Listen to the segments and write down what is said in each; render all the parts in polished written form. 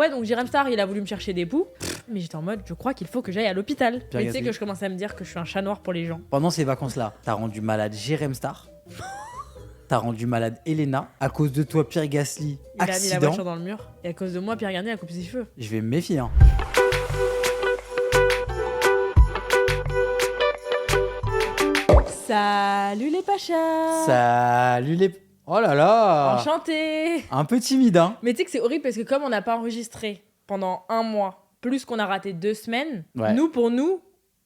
ouais, donc Jérém Star, il a voulu me chercher des poux. Mais j'étais en mode, je crois qu'il faut que j'aille à l'hôpital. Mais tu sais que je commençais à me dire que je suis un chat noir pour les gens. Pendant ces vacances-là, t'as rendu malade Jérém Star. T'as rendu malade Elena. À cause de toi, Pierre Gasly, Il a mis la accident. voiture dans le mur. Et à cause de moi, Pierre Garnier a coupé ses cheveux. Je vais me méfier. Hein. Salut les pachas. Salut les... Oh là là. Enchanté. Un peu timide, hein. Mais tu sais que c'est horrible parce que comme on n'a pas enregistré pendant 1 mois, plus qu'on a raté 2 semaines, Ouais. pour nous,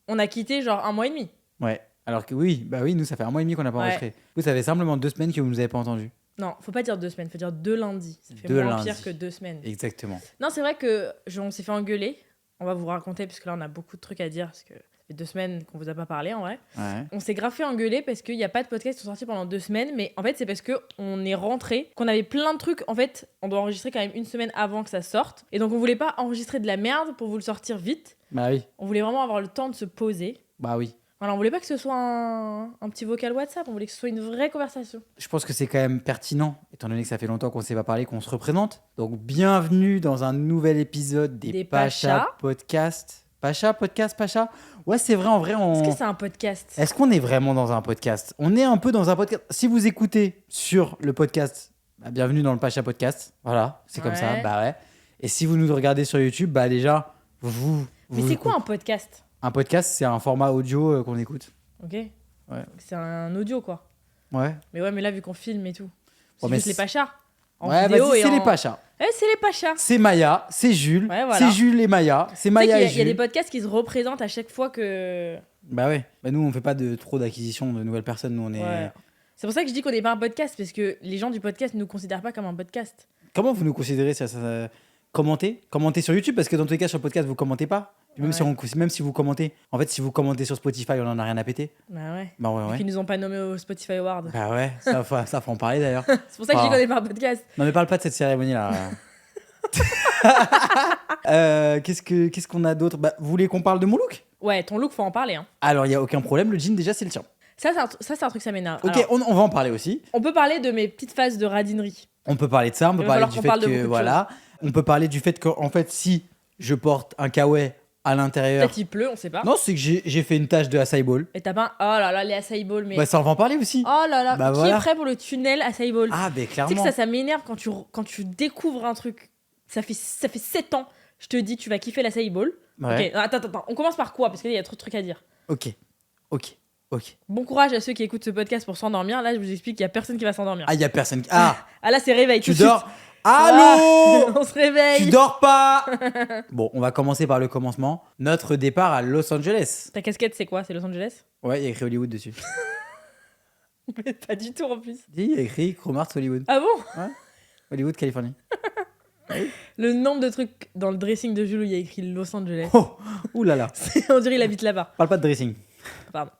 on a quitté genre 1 mois et demi. Ouais. Alors que oui, nous, ça fait 1 mois et demi qu'on n'a pas enregistré. Vous, ça fait simplement 2 semaines que vous nous avez pas entendu. Non, faut pas dire 2 semaines, faut dire 2 lundis. Ça fait 2 moins lundis. pire que 2 semaines. Exactement. Non, c'est vrai que on s'est fait engueuler. On va vous raconter parce que là, on a beaucoup de trucs à dire parce que ça fait 2 semaines qu'on vous a pas parlé en vrai. Ouais. On s'est grave fait engueuler parce qu'il n'y a pas de podcast qui sont sortis pendant 2 semaines. Mais en fait, c'est parce qu'on est rentré, qu'on avait plein de trucs. En fait, on doit enregistrer quand même 1 semaine avant que ça sorte. Et donc, on voulait pas enregistrer de la merde pour vous le sortir vite. Bah oui. On voulait vraiment avoir le temps de se poser. Bah oui. Voilà, on voulait pas que ce soit un petit vocal WhatsApp. On voulait que ce soit une vraie conversation. Je pense que c'est quand même pertinent, étant donné que ça fait longtemps qu'on ne s'est pas parlé, qu'on se représente. Donc, bienvenue dans un nouvel épisode des Pacha Pacha Podcast. Pacha Podcast, Pacha. Ouais, c'est vrai, en vrai, Est-ce que c'est un podcast? Est-ce qu'on est vraiment dans un podcast? On est un peu dans un podcast. Si vous écoutez sur le podcast, bah, bienvenue dans le Pacha Podcast. Voilà, c'est comme ça. Ouais. Bah ouais. Et si vous nous regardez sur YouTube, bah déjà, Mais c'est quoi un podcast? Un podcast, c'est un format audio qu'on écoute. Ok. Ouais. C'est un audio quoi. Ouais. Mais ouais, mais là, vu qu'on filme et tout, c'est Ouais, mais juste les pachas. En ouais, vidéo vas-y, et c'est en... les Pachas. C'est les pachas. C'est Maya, c'est Jules. Ouais, voilà. C'est Jules et Maya. C'est Tu sais Maya et qu'il y a Jules. des podcasts qui se représentent à chaque fois que... Bah ouais. Bah nous, on fait pas trop d'acquisition de nouvelles personnes. Nous, on est. Ouais. C'est pour ça que je dis qu'on n'est pas un podcast, parce que les gens du podcast ne nous considèrent pas comme un podcast. Comment vous nous considérez ça Commentez sur YouTube, parce que dans tous les cas, sur le podcast, vous commentez pas. Même, Ouais. même si vous commentez. En fait, si vous commentez sur Spotify, on en a rien à péter. Bah ouais. Bah ouais, Vu ouais. qu'ils nous ont pas nommés au Spotify Award. Bah ouais, ça faut en parler d'ailleurs. C'est pour ça que je dis Ah. qu'on n'est pas un podcast. Non mais parle pas de cette cérémonie là. Qu'est-ce qu'on a d'autre? Bah, vous voulez qu'on parle de mon look? Ouais, ton look, faut en parler. Hein. Alors, il y a aucun problème, le jean déjà c'est le tien. Ça, c'est un truc, ça m'énerve. Ok, Alors, on va en parler aussi. on peut parler de mes petites phases de radinerie. On peut parler de ça, on peut Il va parler falloir du qu'on fait parle de que beaucoup de voilà, on peut parler du fait qu'en fait si je porte un kawaii à l'intérieur. Peut-être il pleut, on sait pas. Non, c'est que j'ai fait une tache de acai bowl. Et t'as pas un... Oh là là, les acai bowls, mais... Bah ça on va en parler aussi. Oh là là, Bah qui voilà. est prêt pour le tunnel acai bowl? Ah ben Tu sais que clairement. ça m'énerve quand tu découvres un truc. Ça fait 7 ans, je te dis, tu vas kiffer l'acai bowl. Ouais. Ok, attends, on commence par quoi? Parce qu'il y a trop de trucs à dire. Ok. Bon courage à ceux qui écoutent ce podcast pour s'endormir. Là, je vous explique qu'il y a personne qui va s'endormir. Ah, il y a personne. Ah, Ah là, c'est réveil. tu tout de dors. suite. Allô. On se réveille. Tu dors pas. Bon, on va commencer par le commencement. Notre départ à Los Angeles. Ta casquette, c'est quoi? C'est Los Angeles? Ouais, il y a écrit Hollywood dessus. Mais pas du tout en plus. Il y a écrit Chromart Hollywood. Ah bon? Hollywood, Californie. Le nombre de trucs dans le dressing de Jules où il y a écrit Los Angeles. Oh, ouh là là. On dirait il habite là-bas. Parle pas de dressing. Pardon.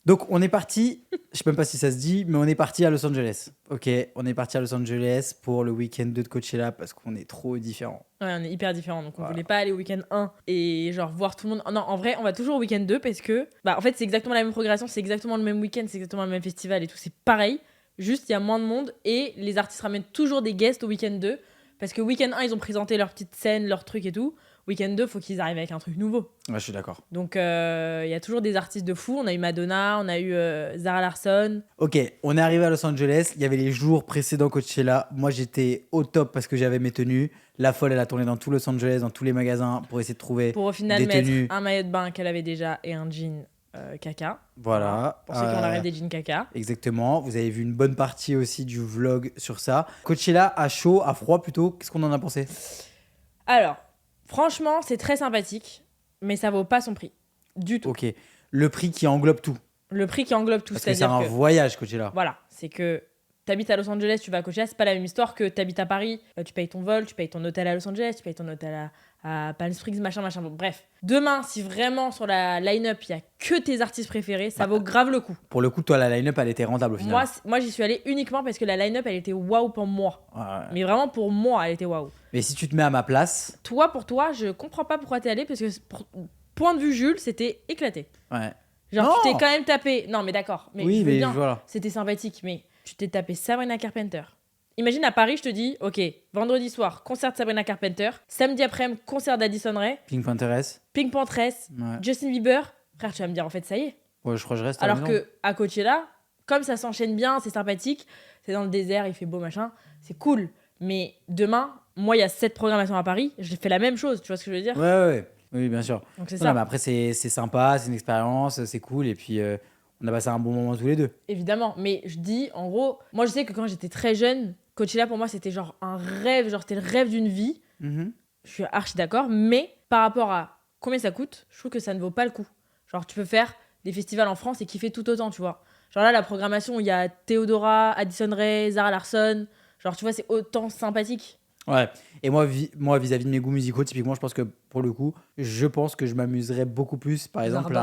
Donc, on est parti. Je sais même pas si ça se dit, mais on est parti à Los Angeles. Ok, on est parti à Los Angeles pour le week-end 2 de Coachella parce qu'on est trop différents. Ouais, on est hyper différents. Donc, on Voilà. voulait pas aller au week-end 1 et genre voir tout le monde. Non, en vrai, on va toujours au week-end 2 parce que, bah, en fait, c'est exactement la même progression, c'est exactement le même week-end, c'est exactement le même festival et tout. C'est pareil. Juste, il y a moins de monde et les artistes ramènent toujours des guests au week-end 2 parce que week-end 1, ils ont présenté leur petite scène, leur truc et tout. Week-end 2, faut qu'ils arrivent avec un truc nouveau. Ouais, je suis d'accord. Donc, il y a toujours des artistes de fou. On a eu Madonna, on a eu Zara Larsson. Ok, on est arrivé à Los Angeles. Il y avait les jours précédents Coachella. Moi, j'étais au top parce que j'avais mes tenues. La folle, elle a tourné dans tout Los Angeles, dans tous les magasins pour essayer de trouver. Pour au final Des mettre tenues. un maillot de bain qu'elle avait déjà et un jean caca. Voilà. Pour ceux qui ont la rêve des jeans caca. Exactement. Vous avez vu une bonne partie aussi du vlog sur ça. Coachella à chaud, à froid plutôt. Qu'est-ce qu'on en a pensé? Alors, franchement, c'est très sympathique, mais ça vaut pas son prix. Du tout. Ok. Le prix qui englobe tout. Le prix qui englobe tout, Parce que c'est c'est-à-dire un que... voyage, Coachella. Voilà, c'est que t'habites à Los Angeles, tu vas à Coachella, c'est pas la même histoire que t'habites à Paris. Tu payes ton vol, tu payes ton hôtel à Los Angeles, tu payes ton hôtel à Palm Springs, machin. Bon, bref. Demain, si vraiment sur la line-up, il y a que tes artistes préférés, ça vaut grave le coup. Pour le coup, toi, la line-up, elle était rentable au final. Moi, j'y suis allée uniquement parce que la line-up, elle était waouh pour moi. Ouais. Mais vraiment, pour moi, elle était waouh. Mais si tu te mets à ma place, Pour toi, je comprends pas pourquoi t'es allé parce que, point de vue Jules, c'était éclaté. ouais. Genre, Non. tu t'es quand même tapé. Non, mais d'accord. Mais oui, je veux mais bien. voilà. C'était sympathique, mais tu t'es tapé Sabrina Carpenter. Imagine à Paris, je te dis, ok, vendredi soir, concert de Sabrina Carpenter, samedi après-midi, concert d'Addison Rae, Pink Panthers. Pink Panthers, Ouais. Justin Bieber. Frère, tu vas me dire, en fait, ça y est. Ouais, je crois que je reste à la Alors maison. que à Coachella, comme ça s'enchaîne bien, c'est sympathique, c'est dans le désert, il fait beau, machin, c'est cool. Mais demain, moi, il y a 7 programmations à Paris, je fais la même chose, tu vois ce que je veux dire? Ouais. Oui, bien sûr. Donc c'est Non, ça. mais après, c'est sympa, c'est une expérience, c'est cool. Et puis, on a passé un bon moment tous les deux. Évidemment, mais je dis, en gros, moi je sais que quand j'étais très jeune, Coachella pour moi c'était genre un rêve, genre c'était le rêve d'une vie. Mhm. Je suis archi d'accord, mais par rapport à combien ça coûte, je trouve que ça ne vaut pas le coup. Genre tu peux faire des festivals en France et kiffer tout autant, tu vois. Genre là, la programmation, il y a Theodora, Addison Rae, Zara Larsson, genre tu vois, c'est autant sympathique. Ouais. Et moi, vis-à-vis de mes goûts musicaux, typiquement, je pense que pour le coup, je m'amuserais beaucoup plus, par exemple,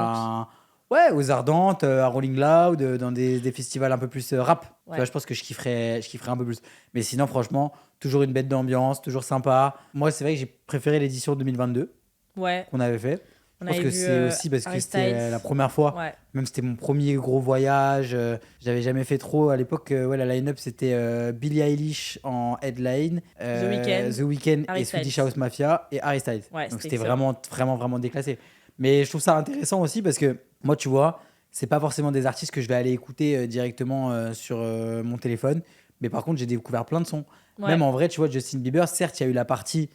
aux Ardentes, à Rolling Loud, dans des festivals un peu plus rap. Tu Ouais. vois, je pense que je kifferais un peu plus. Mais sinon, franchement, toujours une bête d'ambiance, toujours sympa. Moi, c'est vrai que j'ai préféré l'édition 2022 Ouais, qu'on avait fait. on Je pense avait que vu c'est aussi parce que Harry c'était Styles. la première fois. Ouais, Même c'était mon premier gros voyage. J'avais jamais fait trop. À l'époque, la line-up, c'était Billie Eilish en headline, The Weeknd, Harry et Swedish Styles. House Mafia et Harry Styles. Ouais, Donc c'était c'était excellent. vraiment déclassé. Mais je trouve ça intéressant aussi parce que moi, tu vois, c'est pas forcément des artistes que je vais aller écouter directement sur mon téléphone. Mais par contre, j'ai découvert plein de sons. Ouais, Même en vrai, tu vois, Justin Bieber, certes, il y a eu la partie.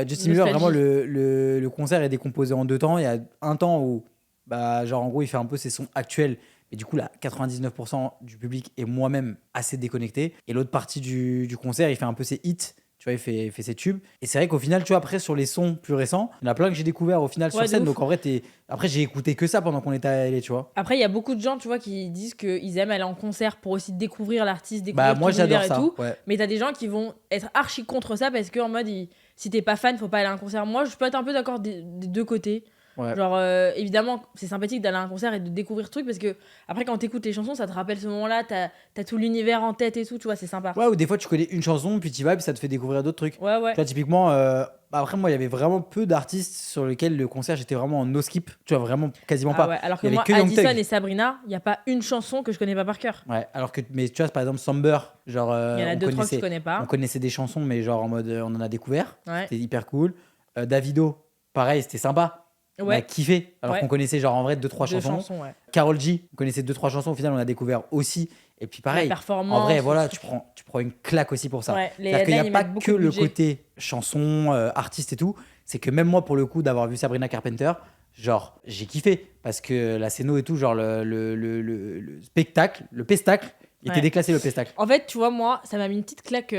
Justin Bieber, vraiment, nostalgie. le concert est décomposé en 2 temps. Il y a un temps où, bah, genre, en gros, il fait un peu ses sons actuels. Et du coup, là, 99% du public et moi-même assez déconnecté. Et l'autre partie du concert, il fait un peu ses hits. Tu vois, il fait ses tubes. Et c'est vrai qu'au final, tu vois, après, sur les sons plus récents, il y en a plein que j'ai découvert au final Ouais, sur de scène. ouf. Donc, en vrai, après, j'ai écouté que ça pendant qu'on était allés, tu vois. Après, il y a beaucoup de gens, tu vois, qui disent qu'ils aiment aller en concert pour aussi découvrir l'artiste, Bah, découvrir moi, tout l'univers j'adore et ça. tout. Ouais. Mais t'as des gens qui vont être archi contre ça parce que en mode, si t'es pas fan, faut pas aller à un concert. Moi, je peux être un peu d'accord des deux côtés. Ouais. Genre, évidemment, c'est sympathique d'aller à un concert et de découvrir ce truc parce que après, quand t'écoutes les chansons, ça te rappelle ce moment-là, t'as tout l'univers en tête et tout, tu vois, c'est sympa. Ouais, ou des fois, tu connais une chanson, puis tu vas, puis ça te fait découvrir d'autres trucs. Ouais, ouais. Tu vois, typiquement, bah après, moi, il y avait vraiment peu d'artistes sur lesquels le concert, j'étais vraiment en no skip. Tu vois, vraiment quasiment Ah pas. ouais. Alors Il que y avait moi, que Young Addison Thug. et Sabrina, il y a pas une chanson que je connais pas par cœur. Ouais, alors que, mais tu vois, par exemple, Somber, genre, Il y en a on deux, trois que je connais on pas. connaissait des chansons, mais genre en mode, on en a découvert. Ouais. C'était hyper cool. Davido, pareil, c'était sympa. On a Ouais. kiffé, alors Ouais. qu'on connaissait genre en vrai 2-3 Deux chansons. chansons, ouais. Karol G, on connaissait 2-3 chansons, au final, on a découvert aussi. Et puis La pareil, performance. en vrai, le voilà, truc. tu prends une claque aussi pour ça. Ouais, les C'est-à-dire qu'il n'y headlines, a ils pas mettent beaucoup que de le budget. côté chanson, artiste et tout. C'est que même moi, pour le coup, d'avoir vu Sabrina Carpenter, genre, j'ai kiffé. Parce que la scéno et tout, genre, le spectacle, le pestacle, il était Ouais. déclassé, le pestacle. En fait, tu vois, moi, ça m'a mis une petite claque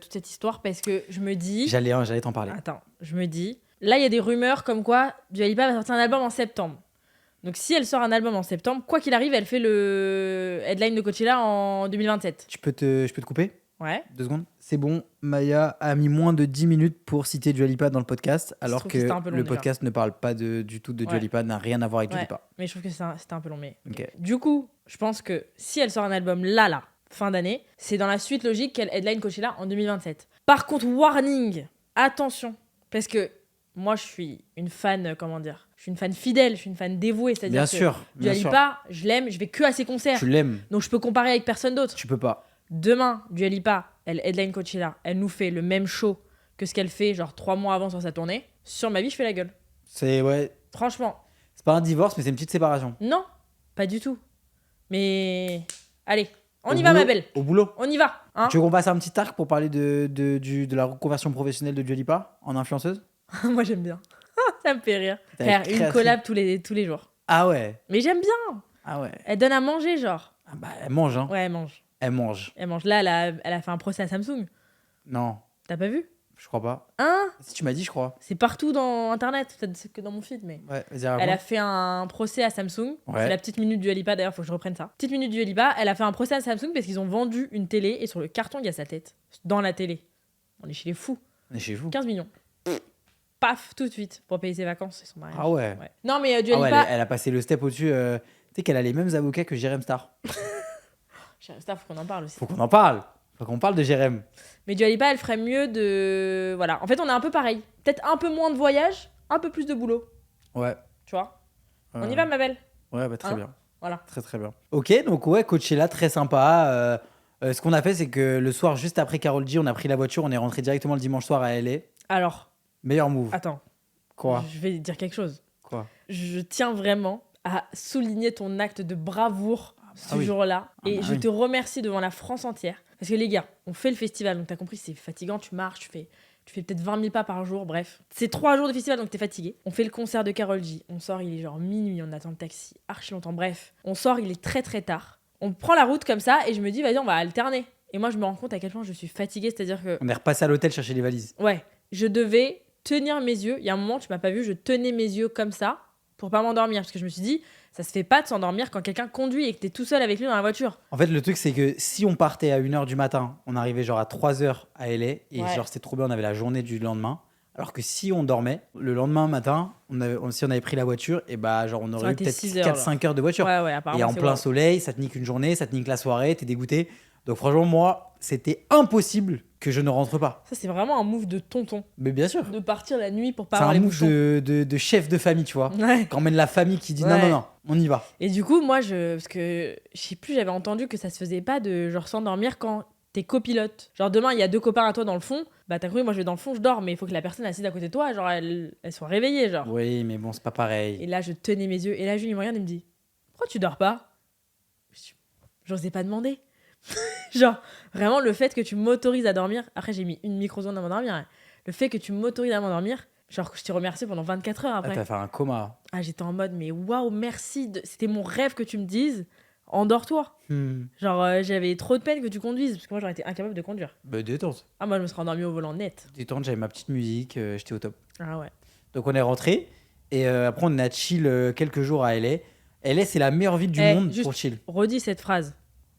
toute cette histoire parce que je me dis. J'allais t'en parler. Attends, je me dis. Là, il y a des rumeurs comme quoi Dua Lipa va sortir un album en septembre. Donc, si elle sort un album en septembre, quoi qu'il arrive, elle fait le headline de Coachella en 2027. Je peux te couper Ouais. 2 secondes. C'est bon, Maya a mis moins de 10 minutes pour citer Dua Lipa dans le podcast, alors trouve que que c'était un peu long le déjà. podcast ne parle pas du tout de Dua Ouais. Lipa, n'a rien à voir avec Dua Ouais. Lipa. Mais je trouve que c'était un peu long. Mais... Ok. Du coup, je pense que si elle sort un album là, fin d'année, c'est dans la suite logique qu'elle headline Coachella en 2027. Par contre, warning, attention, parce que moi, je suis une fan, comment dire, je suis une fan fidèle, je suis une fan dévouée, c'est-à-dire Bien que sûr, Dua bien sûr. Lipa, je l'aime, je vais que à ses concerts, Tu l'aimes, donc je peux comparer avec personne d'autre. tu peux pas. Demain, Dua Lipa, elle headline Coachella, elle nous fait le même show que ce qu'elle fait genre 3 mois avant sur sa tournée. Sur ma vie, je fais la gueule. C'est ouais, Franchement, c'est pas un divorce, mais c'est une petite séparation. non, pas du tout. Mais allez, on Au y va, boulot- ma belle. Au boulot. On y va, hein. Tu veux qu'on passe un petit arc pour parler de la reconversion professionnelle de Dua Lipa en influenceuse? Moi, j'aime bien. Ça me fait rire. T'as Faire une une créatrice. collab tous les jours. Ah ouais, Mais j'aime bien. ah ouais. Elle donne à manger, genre. Ah bah, elle mange, hein. Ouais, elle mange. Elle mange. Elle mange. Là, elle a fait un procès à Samsung. Non, T'as pas vu? je crois pas. Hein? Si tu m'as dit, je crois. C'est partout dans Internet. Peut-être c'est que dans mon feed, mais... Ouais, vas-y, Elle raconte. a fait un procès à Samsung. Ouais. C'est la petite minute du Alipa, d'ailleurs, faut que je reprenne ça. Petite minute du Alipa, elle a fait un procès à Samsung parce qu'ils ont vendu une télé et sur le carton, il y a sa tête. Dans la télé. On est chez les fous. On est chez vous. 15 millions. Paf, tout de suite, pour payer ses vacances et son mariage. Ah ouais. Ouais. Non, mais du Ah ouais, Alipa... elle a passé le step au-dessus. Tu sais qu'elle a les mêmes avocats que Jérém Star. Ça, faut qu'on en parle aussi. Faut qu'on en parle. Faut qu'on parle de Jérém. Mais Dua Lipa, elle ferait mieux de... Voilà. En fait, on est un peu pareil. Peut-être un peu moins de voyage, un peu plus de boulot. Ouais. Tu vois? On y va, ma belle? Ouais, bah, très Hein? bien. Voilà. Très très bien. Ok, donc ouais, Coachella, très sympa. Ce qu'on a fait, c'est que le soir, juste après Karol G, on a pris la voiture, on est rentré directement le dimanche soir à LA. Alors, Meilleur move. attends, Quoi je vais dire quelque chose. Quoi Je tiens vraiment à souligner ton acte de bravoure ce oui. jour-là. Ah Et bah je oui. te remercie devant la France entière. Parce que les gars, on fait le festival, donc t'as compris, c'est fatigant, tu marches, tu fais peut-être 20 000 pas par jour, bref. C'est 3 jours de festival, donc t'es fatigué. On fait le concert de Karol G. On sort, il est genre minuit, on attend le taxi archi longtemps. Bref, on sort, il est très très tard. On prend la route comme ça et je me dis, vas-y, on va alterner. Et moi, je me rends compte à quel point je suis fatiguée, c'est-à-dire que, On est repassé à l'hôtel chercher les valises. ouais, je devais tenir mes yeux. Il y a un moment, tu m'as pas vu, je tenais mes yeux comme ça pour pas m'endormir. Parce que je me suis dit, ça se fait pas de s'endormir quand quelqu'un conduit et que t'es tout seul avec lui dans la voiture. En fait, le truc, c'est que si on partait à 1h du matin, on arrivait genre à 3h à LA, et Ouais. genre c'était trop bien, on avait la journée du lendemain. Alors que si on dormait, le lendemain matin, si on avait pris la voiture, et bah genre on Ça aurait aurait eu été peut-être 6 heures, 4-5 heures de voiture. Ouais, Et apparemment. en c'est plein wow. soleil, ça te nique une journée, ça te nique la soirée, t'es dégoûté. Donc franchement, moi, c'était impossible que je ne rentre pas. Ça, c'est vraiment un move de tonton. Mais bien sûr, De partir la nuit pour pas c'est avoir un les move bouchons. de chef de famille, tu vois. Ouais. Quand on mène la famille qui dit Ouais. non, on y va. Et du coup, moi, parce que je sais plus, j'avais entendu que ça se faisait pas de genre s'endormir quand t'es copilote. Genre demain, il y a 2 copains à toi dans le fond. Bah t'as cru, moi je vais dans le fond, je dors, mais il faut que la personne assise à côté de toi, genre elle soit réveillée, genre. Oui, mais bon, c'est pas pareil. Et là, je tenais mes yeux. Et là, Jules, il me regarde et me dit, pourquoi tu dors pas? J'osais pas demander. Genre, vraiment, le fait que tu m'autorises à dormir. Après, j'ai mis une microseconde à m'endormir. Hein. Le fait que tu m'autorises à m'endormir, genre, je t'ai remercié pendant 24 heures Ah, après. t'as fait un coma. Ah, j'étais en mode, mais waouh, merci. C'était mon rêve que tu me dises, endors-toi. Genre, j'avais trop de peine que tu conduises, parce que moi, j'aurais été incapable de conduire. Bah, détente. Ah, moi, je me serais endormie au volant net. Détente, j'avais ma petite musique, j'étais au top. Ah ouais. Donc on est rentré, et après on a chill quelques jours à LA. LA, c'est la meilleure ville du monde juste pour chill. redis cette phrase.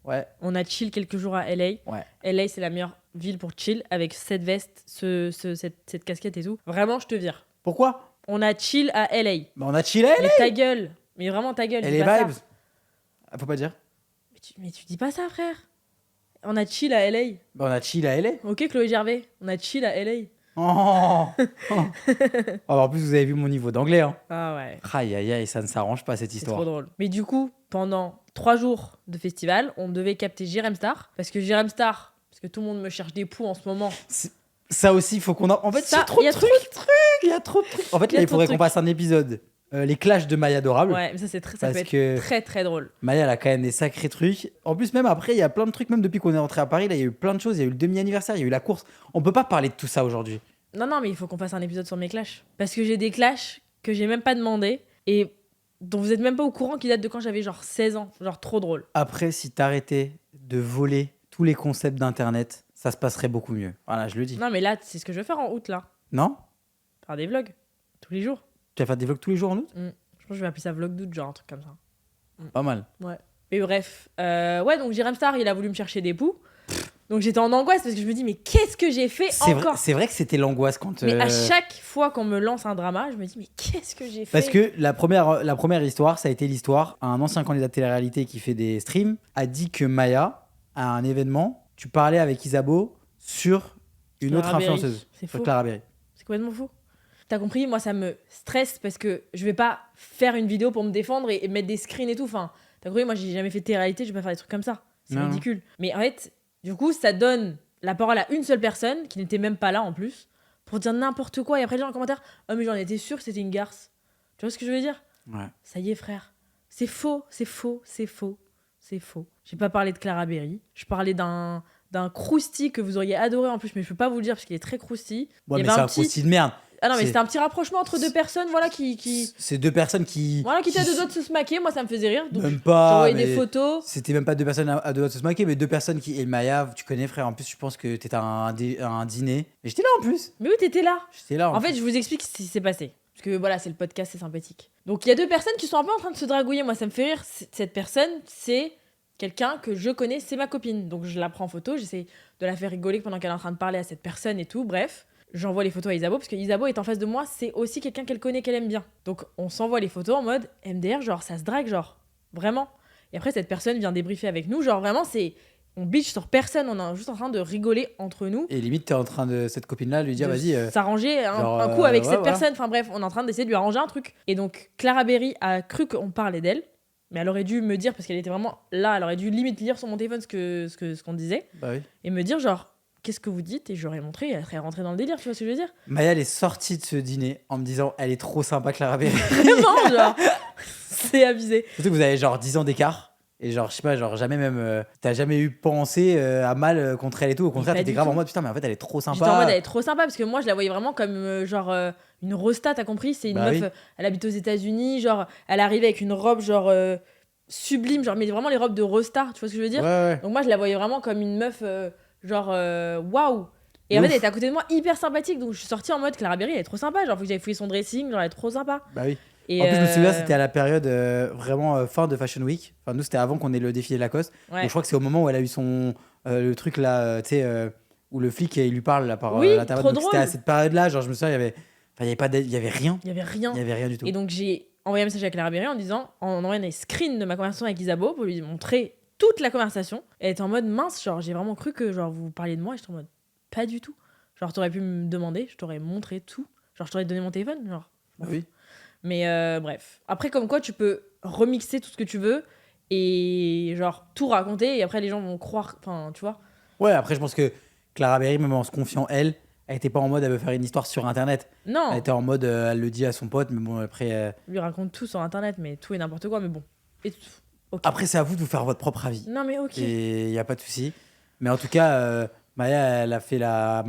Ouais, On a chill quelques jours à LA. ouais. LA, c'est la meilleure ville pour chill, avec cette veste, cette casquette et tout. Vraiment, je te vire. Pourquoi? On a chill à LA. Bah, on a chillé à LA. Mais ta gueule. Mais vraiment ta gueule. Et dis les pas vibes. ça. Ah, faut pas dire. Mais tu dis pas ça, frère. On a chill à LA. Bah, on a chill à LA. Ok, Chloé Gervais. On a chill à LA. Oh. En plus, vous avez vu mon niveau d'anglais. Hein. Ah ouais. Aïe, aïe, aïe, ça ne s'arrange pas cette C'est histoire. trop drôle. Mais du coup, pendant 3 jours de festival, on devait capter Jérém Star. Parce que Jérém Star, parce que tout le monde me cherche des poux en ce moment. Ça aussi, il faut qu'on en fait, Ça, il y a trop il y a de trucs. Il y a trop de trucs. En fait, Il y a là, il trop de faudrait qu'on trucs. passe un épisode. Les clashs de Maya Adorable. Ouais, mais ça, ça Parce peut être que- très très drôle. Maya, elle a quand même des sacrés trucs. En plus, même après, il y a plein de trucs, même depuis qu'on est rentré à Paris, là, il y a eu plein de choses. Il y a eu le demi-anniversaire, il y a eu la course. On peut pas parler de tout ça aujourd'hui. Non, mais il faut qu'on fasse un épisode sur mes clashs. Parce que j'ai des clashs que j'ai même pas demandé et dont vous êtes même pas au courant qui datent de quand j'avais genre 16 ans. Genre trop drôle. Après, si t'arrêtais de voler tous les concepts d'Internet, ça se passerait beaucoup mieux. Voilà, je le dis. Non, mais là, c'est ce que je vais faire en août, là. Non? Faire des vlogs. Tous les jours. Tu vas faire des vlogs tous les jours en août? Je pense que je vais appeler ça vlog d'août, genre un truc comme ça. Pas mal. Mais bref. Ouais, donc Jérém Star, il a voulu me chercher des poux. Donc j'étais en angoisse parce que je me dis, mais qu'est-ce que j'ai fait encore C'est vrai que c'était l'angoisse quand. Mais à chaque fois qu'on me lance un drama, je me dis, mais qu'est-ce que j'ai fait Parce que la première histoire, ça a été l'histoire. Un ancien candidat de télé-réalité qui fait des streams a dit que Maya, à un événement, tu parlais avec Isabeau sur une autre Clara Berry. influenceuse. C'est Sur faux. Clara Berry. C'est complètement faux. T'as compris, moi ça me stresse parce que je vais pas faire une vidéo pour me défendre et mettre des screens et tout. Enfin, t'as compris, moi j'ai jamais fait de télé-réalité, je vais pas faire des trucs comme ça. C'est Non. ridicule. Mais en fait, du coup, ça donne la parole à une seule personne qui n'était même pas là en plus pour dire n'importe quoi. Et après, les gens en commentaire, oh mais j'en étais sûre que c'était une garce. Tu vois ce que je veux dire? Ouais. Ça y est, frère. C'est faux, c'est faux, c'est faux, c'est faux. J'ai pas parlé de Clara Berry. Je parlais d'un crousty que vous auriez adoré en plus, mais je peux pas vous le dire parce qu'il est très crousty. Bon, Il y mais avait c'est un un petit- crousty de merde. Ah non, mais C'est- c'était un petit rapprochement entre deux personnes, voilà, qui C'est deux personnes qui. voilà, qui étaient à qui- deux doigts de se smaquer. Moi, ça me faisait rire. Donc, Même j'ai pas. envoyé des mais photos. C'était même pas deux personnes à deux doigts de se maquer, mais deux personnes qui. Et Maya, tu connais, frère. En plus, je pense que t'étais à un dîner. Et j'étais là en plus. Mais oui, t'étais là. J'étais là. En fait, je vous explique ce qui s'est passé. Parce que voilà, c'est le podcast, c'est sympathique. Donc, il y a deux personnes qui sont un peu en train de se dragouiller. Moi, ça me fait rire. Cette personne, c'est quelqu'un que je connais, c'est ma copine. Donc, je la prends en photo. J'essaie de la faire rigoler pendant qu'elle est en train de parler à cette personne et tout. Bref, j'envoie les photos à Isabeau. Parce que Isabeau est en face de moi. C'est aussi quelqu'un qu'elle connaît, qu'elle aime bien. Donc, on s'envoie les photos en mode MDR, genre, ça se drague, genre. Vraiment. Et après, cette personne vient débriefer avec nous. Genre, vraiment, c'est. On bitch sur personne. On est juste en train de rigoler entre nous. Et limite, t'es en train de. Cette copine-là lui dire, de vas-y. s'arranger genre, un coup avec ouais, cette voilà. personne. Enfin bref, on est en train d'essayer de lui arranger un truc. Et donc Clara Berry a cru qu'on parlait d'elle. Mais elle aurait dû me dire, parce qu'elle était vraiment là, elle aurait dû limite lire sur mon téléphone ce qu'on disait. Bah oui. Et me dire, genre, qu'est-ce que vous dites? Et j'aurais montré, elle serait rentrée dans le délire, tu vois ce que je veux dire? Maya, elle est sortie de ce dîner en me disant elle est trop sympa, Clara Berry. Vraiment, genre, c'est abusé. Surtout que vous avez genre 10 ans d'écart. Et genre, je sais pas, genre jamais même. T'as jamais eu pensé à mal contre elle et tout. Au contraire, pas t'étais du grave tout. en mode putain, mais en fait, elle est trop sympa. J'étais en mode, elle est trop sympa, parce que moi, je la voyais vraiment comme, une rosta, t'as compris? C'est une Bah meuf, oui. Elle habite aux États-Unis, genre, elle arrive avec une robe, genre, sublime, genre, mais vraiment les robes de rosta, tu vois ce que je veux dire? Ouais, ouais. Donc moi, je la voyais vraiment comme une meuf, genre, waouh! Et De en fait, ouf. elle était à côté de moi, hyper sympathique, donc je suis sortie en mode, Clara Berry, elle est trop sympa, genre, faut que j'aille fouiller son dressing, genre, elle est trop sympa. Bah oui. Et En plus, je me souviens, c'était à la période vraiment fin de Fashion Week. Enfin, nous, c'était avant qu'on ait le défilé Lacoste. ouais. Donc, je crois que c'est au moment où elle a eu son. Le truc là, tu sais, où le flic il lui parle là, par Oui, l'intervalle. trop Donc, c'était à drôle. cette période-là. Genre, je me souviens, il y avait rien. Il y avait rien. Il y avait rien du tout. Et donc j'ai envoyé un message à Clara Berry en disant, en envoyant des screens de ma conversation avec Isabeau pour lui montrer toute la conversation. Elle était en mode mince, genre j'ai vraiment cru que genre vous parliez de moi et j'étais en mode pas du tout. Genre t'aurais pu me demander, je t'aurais montré tout. Genre je t'aurais donné mon téléphone, genre. Bah oui. Mais bref. Après comme quoi tu peux remixer tout ce que tu veux et genre tout raconter et après les gens vont croire, enfin tu vois. Ouais, après, je pense que Clara Berry, même en se confiant, elle était pas en mode elle veut faire une histoire sur internet. Non, Elle était en mode elle le dit à son pote, mais bon, après. lui raconte tout sur internet mais tout et n'importe quoi mais bon. Et tout. Ok. Après, c'est à vous de vous faire votre propre avis. Non mais ok. Et il y a pas de souci. Mais en tout cas, Maya, elle a fait la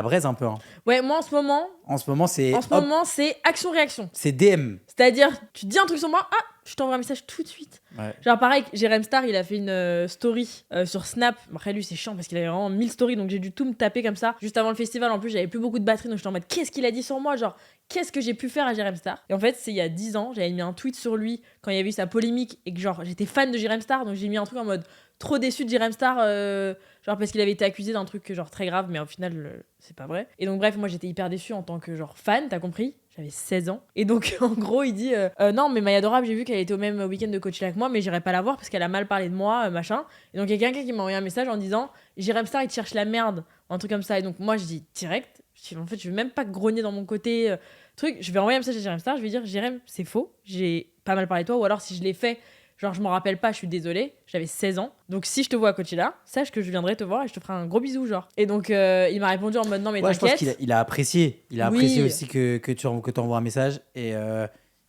braise un peu. Hein. Ouais, moi en ce moment, En ce moment, c'est. hop, c'est action-réaction. c'est DM. C'est-à-dire, tu dis un truc sur moi, ah, je t'envoie un message tout de suite. Ouais. Genre pareil, Jérém Star, il a fait une story sur Snap. Après lui, c'est chiant parce qu'il avait vraiment 1000 stories, donc j'ai dû tout me taper comme ça. Juste avant le festival, en plus, j'avais plus beaucoup de batterie, donc j'étais en mode, qu'est-ce qu'il a dit sur moi? Genre, qu'est-ce que j'ai pu faire à Jérém Star? Et en fait, c'est il y a 10 ans, j'avais mis un tweet sur lui quand il y avait eu sa polémique et que genre, j'étais fan de Jérém Star, donc j'ai mis un truc en mode, trop déçu de Jérém Star, genre parce qu'il avait été accusé d'un truc genre très grave, mais au final, c'est pas vrai. Et donc bref, moi j'étais hyper déçue en tant que genre fan, t'as compris? J'avais 16 ans. Et donc, en gros, il dit non, mais Maya Adorable, j'ai vu qu'elle était au même week-end de Coachella que moi, mais j'irai pas la voir parce qu'elle a mal parlé de moi, machin. Et donc, il y a quelqu'un qui m'a envoyé un message en disant Jérém Star, il te cherche la merde, un truc comme ça. Et donc, moi, je dis direct, en fait, je vais même pas grogner dans mon côté truc. Je vais envoyer un message à Jérém Star, je vais dire Jérém, c'est faux, j'ai pas mal parlé de toi, ou alors si je l'ai fait. Genre, je m'en rappelle pas, je suis désolée, j'avais 16 ans. Donc, si je te vois à Coachella, sache que je viendrai te voir et je te ferai un gros bisou, genre. Et donc, il m'a répondu en mode non, mais Ouais, je pense t'inquiète. qu'il a apprécié. Il a Oui. apprécié aussi que tu envoies un message. Et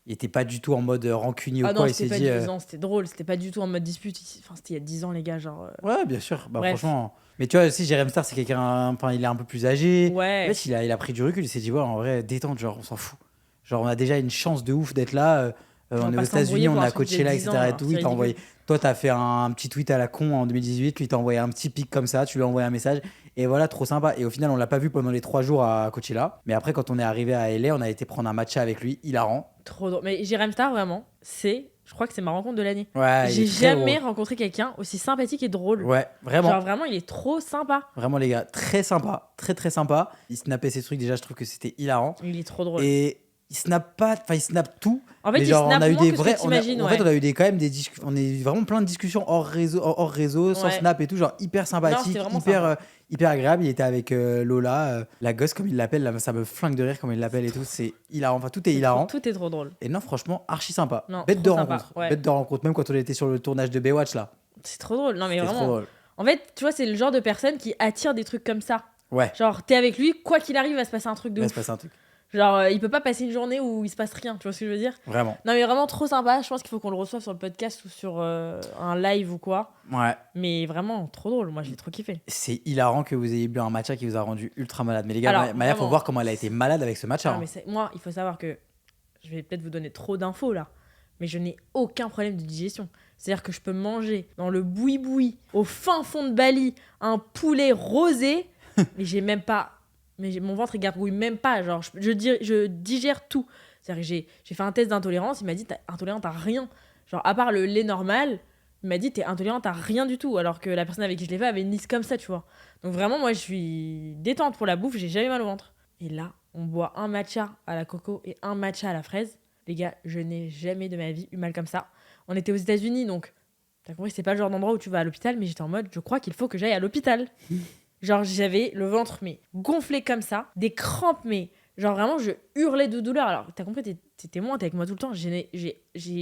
il était pas du tout en mode rancunier Ah ou non, quoi. Il s'est c'était dit. pas non, c'était drôle, c'était pas du tout en mode dispute. Enfin, c'était il y a 10 ans, les gars, genre. Ouais, bien sûr. Bah, Bref. franchement. Mais tu vois aussi, Jérém Star, c'est quelqu'un. Enfin, il est un peu plus âgé. Ouais. En fait, il a pris du recul. Il s'est dit, ouais, en vrai, détente, genre, on s'en fout. Genre, on a déjà une chance de ouf d'être là. On On est va aux pas s'embrouiller États-Unis, on pour a un truc d'il y Coachella, a 10 etc. ans, Et alors, tout. c'est Il t'a envoyé. ridicule. Toi, t'as fait un petit tweet à la con en 2018. Lui, t'a envoyé un petit pic comme ça. Tu lui as envoyé un message. Et voilà, trop sympa. Et au final, on l'a pas vu pendant les 3 jours à Coachella. Mais après, quand on est arrivé à LA, on a été prendre un matcha avec lui. Hilarant. Trop drôle. Mais Jérém Star, vraiment, je crois que c'est ma rencontre de l'année. Ouais, il J'ai est très jamais drôle. rencontré quelqu'un aussi sympathique et drôle. Ouais, vraiment. Genre, vraiment, il est trop sympa. Vraiment, les gars, très sympa. Très, très sympa. Il snappait ses trucs. Déjà, je trouve que c'était hilarant. Il est trop drôle. Et il snappe pas. Enfin, il snappe tout. En fait, mais il genre, snappe on a eu moins des que ce vrais. que t'imagines, En ouais. fait, on a eu quand même des discussions. On a eu vraiment plein de discussions hors réseau, sans Ouais. snap et tout. Genre, hyper sympathique. c'était vraiment Hyper agréable. Il était avec Lola, la gosse, comme il l'appelle. Là, ça me flingue de rire, comme il l'appelle et tout. C'est hilarant. Enfin, tout est hilarant. Tout est trop drôle. Et non, franchement, archi sympa. Non, Bête trop de sympa, rencontre. ouais. Bête de rencontre. Même quand on était sur le tournage de Baywatch, là. C'est trop drôle. Non, mais C'était trop vraiment. drôle. En fait, tu vois, c'est le genre de personne qui attire des trucs comme ça. Ouais. Genre, t'es avec lui, quoi qu'il arrive, il va se passer un truc de Il va ouf. se passer un truc. Genre, il peut pas passer une journée où il se passe rien, tu vois ce que je veux dire? Vraiment. Non, mais vraiment trop sympa. Je pense qu'il faut qu'on le reçoive sur le podcast ou sur un live ou quoi. Ouais. Mais vraiment trop drôle. Moi, je l'ai trop kiffé. C'est hilarant que vous ayez bu un matcha qui vous a rendu ultra malade. Mais les gars, Alors, Maya, faut vraiment. voir comment elle a été malade avec ce matcha. Ah, hein. mais moi, il faut savoir que je vais peut-être vous donner trop d'infos là, mais je n'ai aucun problème de digestion. C'est-à-dire que je peux manger dans le boui-boui, au fin fond de Bali, un poulet rosé, mais j'ai même pas. Mais mon ventre, il gargouille même pas. Genre, je digère tout. C'est-à-dire que j'ai fait un test d'intolérance. Il m'a dit, t'es intolérante à rien. Genre, à part le lait normal, il m'a dit, t'es intolérante à rien du tout. Alors que la personne avec qui je l'ai fait avait une liste comme ça, tu vois. Donc vraiment, moi, je suis détente pour la bouffe. J'ai jamais mal au ventre. Et là, on boit un matcha à la coco et un matcha à la fraise. Les gars, je n'ai jamais de ma vie eu mal comme ça. On était aux États-Unis, donc t'as compris, c'est pas le genre d'endroit où tu vas à l'hôpital, mais j'étais en mode, je crois qu'il faut que j'aille à l'hôpital. Genre, j'avais le ventre, mais gonflé comme ça, des crampes, mais Genre vraiment, je hurlais de douleur. Alors, t'as compris, t'es témoin, t'es avec moi tout le temps. J'ai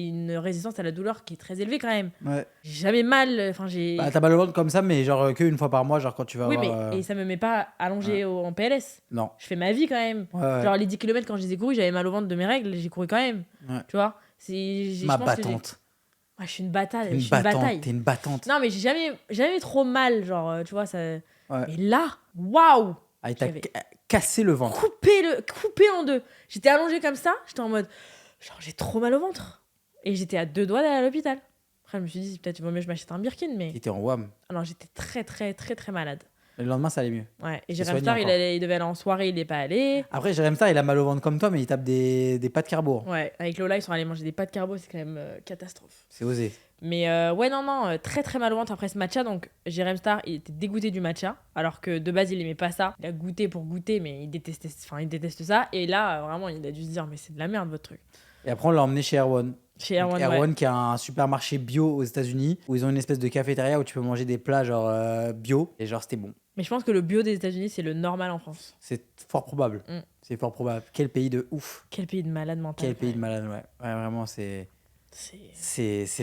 une résistance à la douleur qui est très élevée quand même. Ouais. J'ai jamais mal. Enfin, j'ai. Bah, t'as mal au ventre comme ça, mais genre qu'une fois par mois, genre quand tu vas Oui, avoir. mais et ça me met pas allongé en PLS. Non. Je fais ma vie quand même. Ouais. Genre les 10 km quand je les ai courus, j'avais mal au ventre de mes règles, j'ai couru quand même. Ouais. Tu vois, Ma je pense que battante. ouais, je suis une bataille. Une Je suis une bataille. T'es une battante. Non, mais j'ai jamais trop mal, genre, tu vois, ça. Ouais. Mais là, waouh! Ah, il t'a J'avais cassé le ventre. coupé en deux. J'étais allongée comme ça, j'étais en mode, genre, j'ai trop mal au ventre. Et j'étais à 2 doigts d'aller à l'hôpital. Après, je me suis dit, peut-être il vaut mieux que je m'achète un Birkin, mais. T'étais en WAM. Alors, j'étais très, très, très, très malade. Le lendemain, ça allait mieux. Ouais, et T'es Jérém soigné Star, encore. il devait aller en soirée, il n'est pas allé. Après, Jérém Star, il a mal au ventre comme toi, mais il tape des pâtes carbo. Ouais, avec Lola, ils sont allés manger des pâtes carbo, c'est quand même catastrophe. C'est osé. Mais ouais, non, très très mal au ventre après ce matcha. Donc, Jérém Star, il était dégoûté du matcha, alors que de base, il aimait pas ça. Il a goûté pour goûter, mais il déteste ça. Et là, vraiment, il a dû se dire, mais c'est de la merde votre truc. Et après, on l'a emmené chez Erwan. Chez Erwan, Erwan ouais. qui a un supermarché bio aux États-Unis où ils ont une espèce de cafétéria où tu peux manger des plats genre bio. Et genre, c'était bon. Mais je pense que le bio des États-Unis, c'est le normal en France. C'est fort probable. Mm. C'est fort probable. Quel pays de ouf. Quel pays de malade mental. Quel pays de malade, ouais. Ouais, vraiment, c'est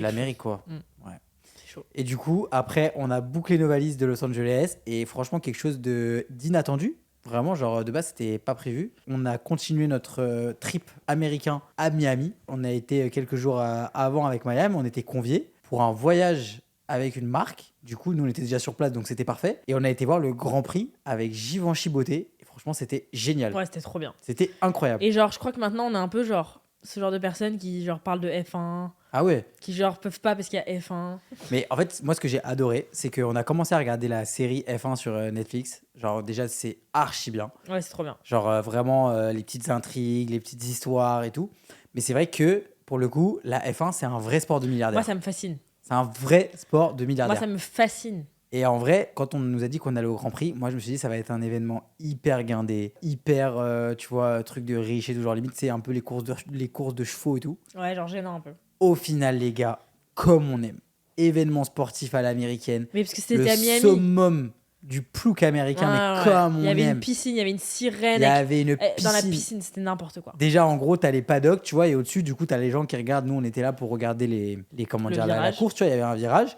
l'Amérique, quoi. Mm. Ouais. C'est chaud. Et du coup, après, on a bouclé nos valises de Los Angeles et franchement, quelque chose d'inattendu. Vraiment, genre de base, c'était pas prévu. On a continué notre trip américain à Miami. On a été quelques jours avant avec Miami. On était conviés pour un voyage avec une marque. Du coup, nous, on était déjà sur place, donc c'était parfait. Et on a été voir le Grand Prix avec Givenchy Beauté. Et franchement, c'était génial. Ouais, c'était trop bien. C'était incroyable. Et genre, je crois que maintenant, on est un peu genre ce genre de personnes qui genre parlent de F1, Ah ouais. qui genre peuvent pas parce qu'il y a F1. Mais en fait, moi, ce que j'ai adoré, c'est qu'on a commencé à regarder la série F1 sur Netflix. Genre, déjà, c'est archi bien. Ouais, c'est trop bien. Genre, vraiment, les petites intrigues, les petites histoires et tout. Mais c'est vrai que, pour le coup, la F1, c'est un vrai sport de milliardaire. Moi, ça me fascine. C'est un vrai sport de milliardaire. Moi, ça me fascine. Et en vrai, quand on nous a dit qu'on allait au Grand Prix, moi, je me suis dit, ça va être un événement hyper guindé, hyper, tu vois, truc de riche et tout. Genre, limite, c'est un peu les courses de chevaux et tout. Ouais, genre gênant un peu. Au final, les gars, comme on aime. Événement sportif à l'américaine. Mais parce que Le c'était à Miami. summum du plouc américain, mais comme on aime. Il y avait une piscine, il y avait une sirène. Il y avait une piscine. Dans la piscine, c'était n'importe quoi. Déjà, en gros, t'as les paddocks, tu vois, et au-dessus, du coup, t'as les gens qui regardent. Nous, on était là pour regarder comment Le dire, la virage. course, tu vois, il y avait un virage.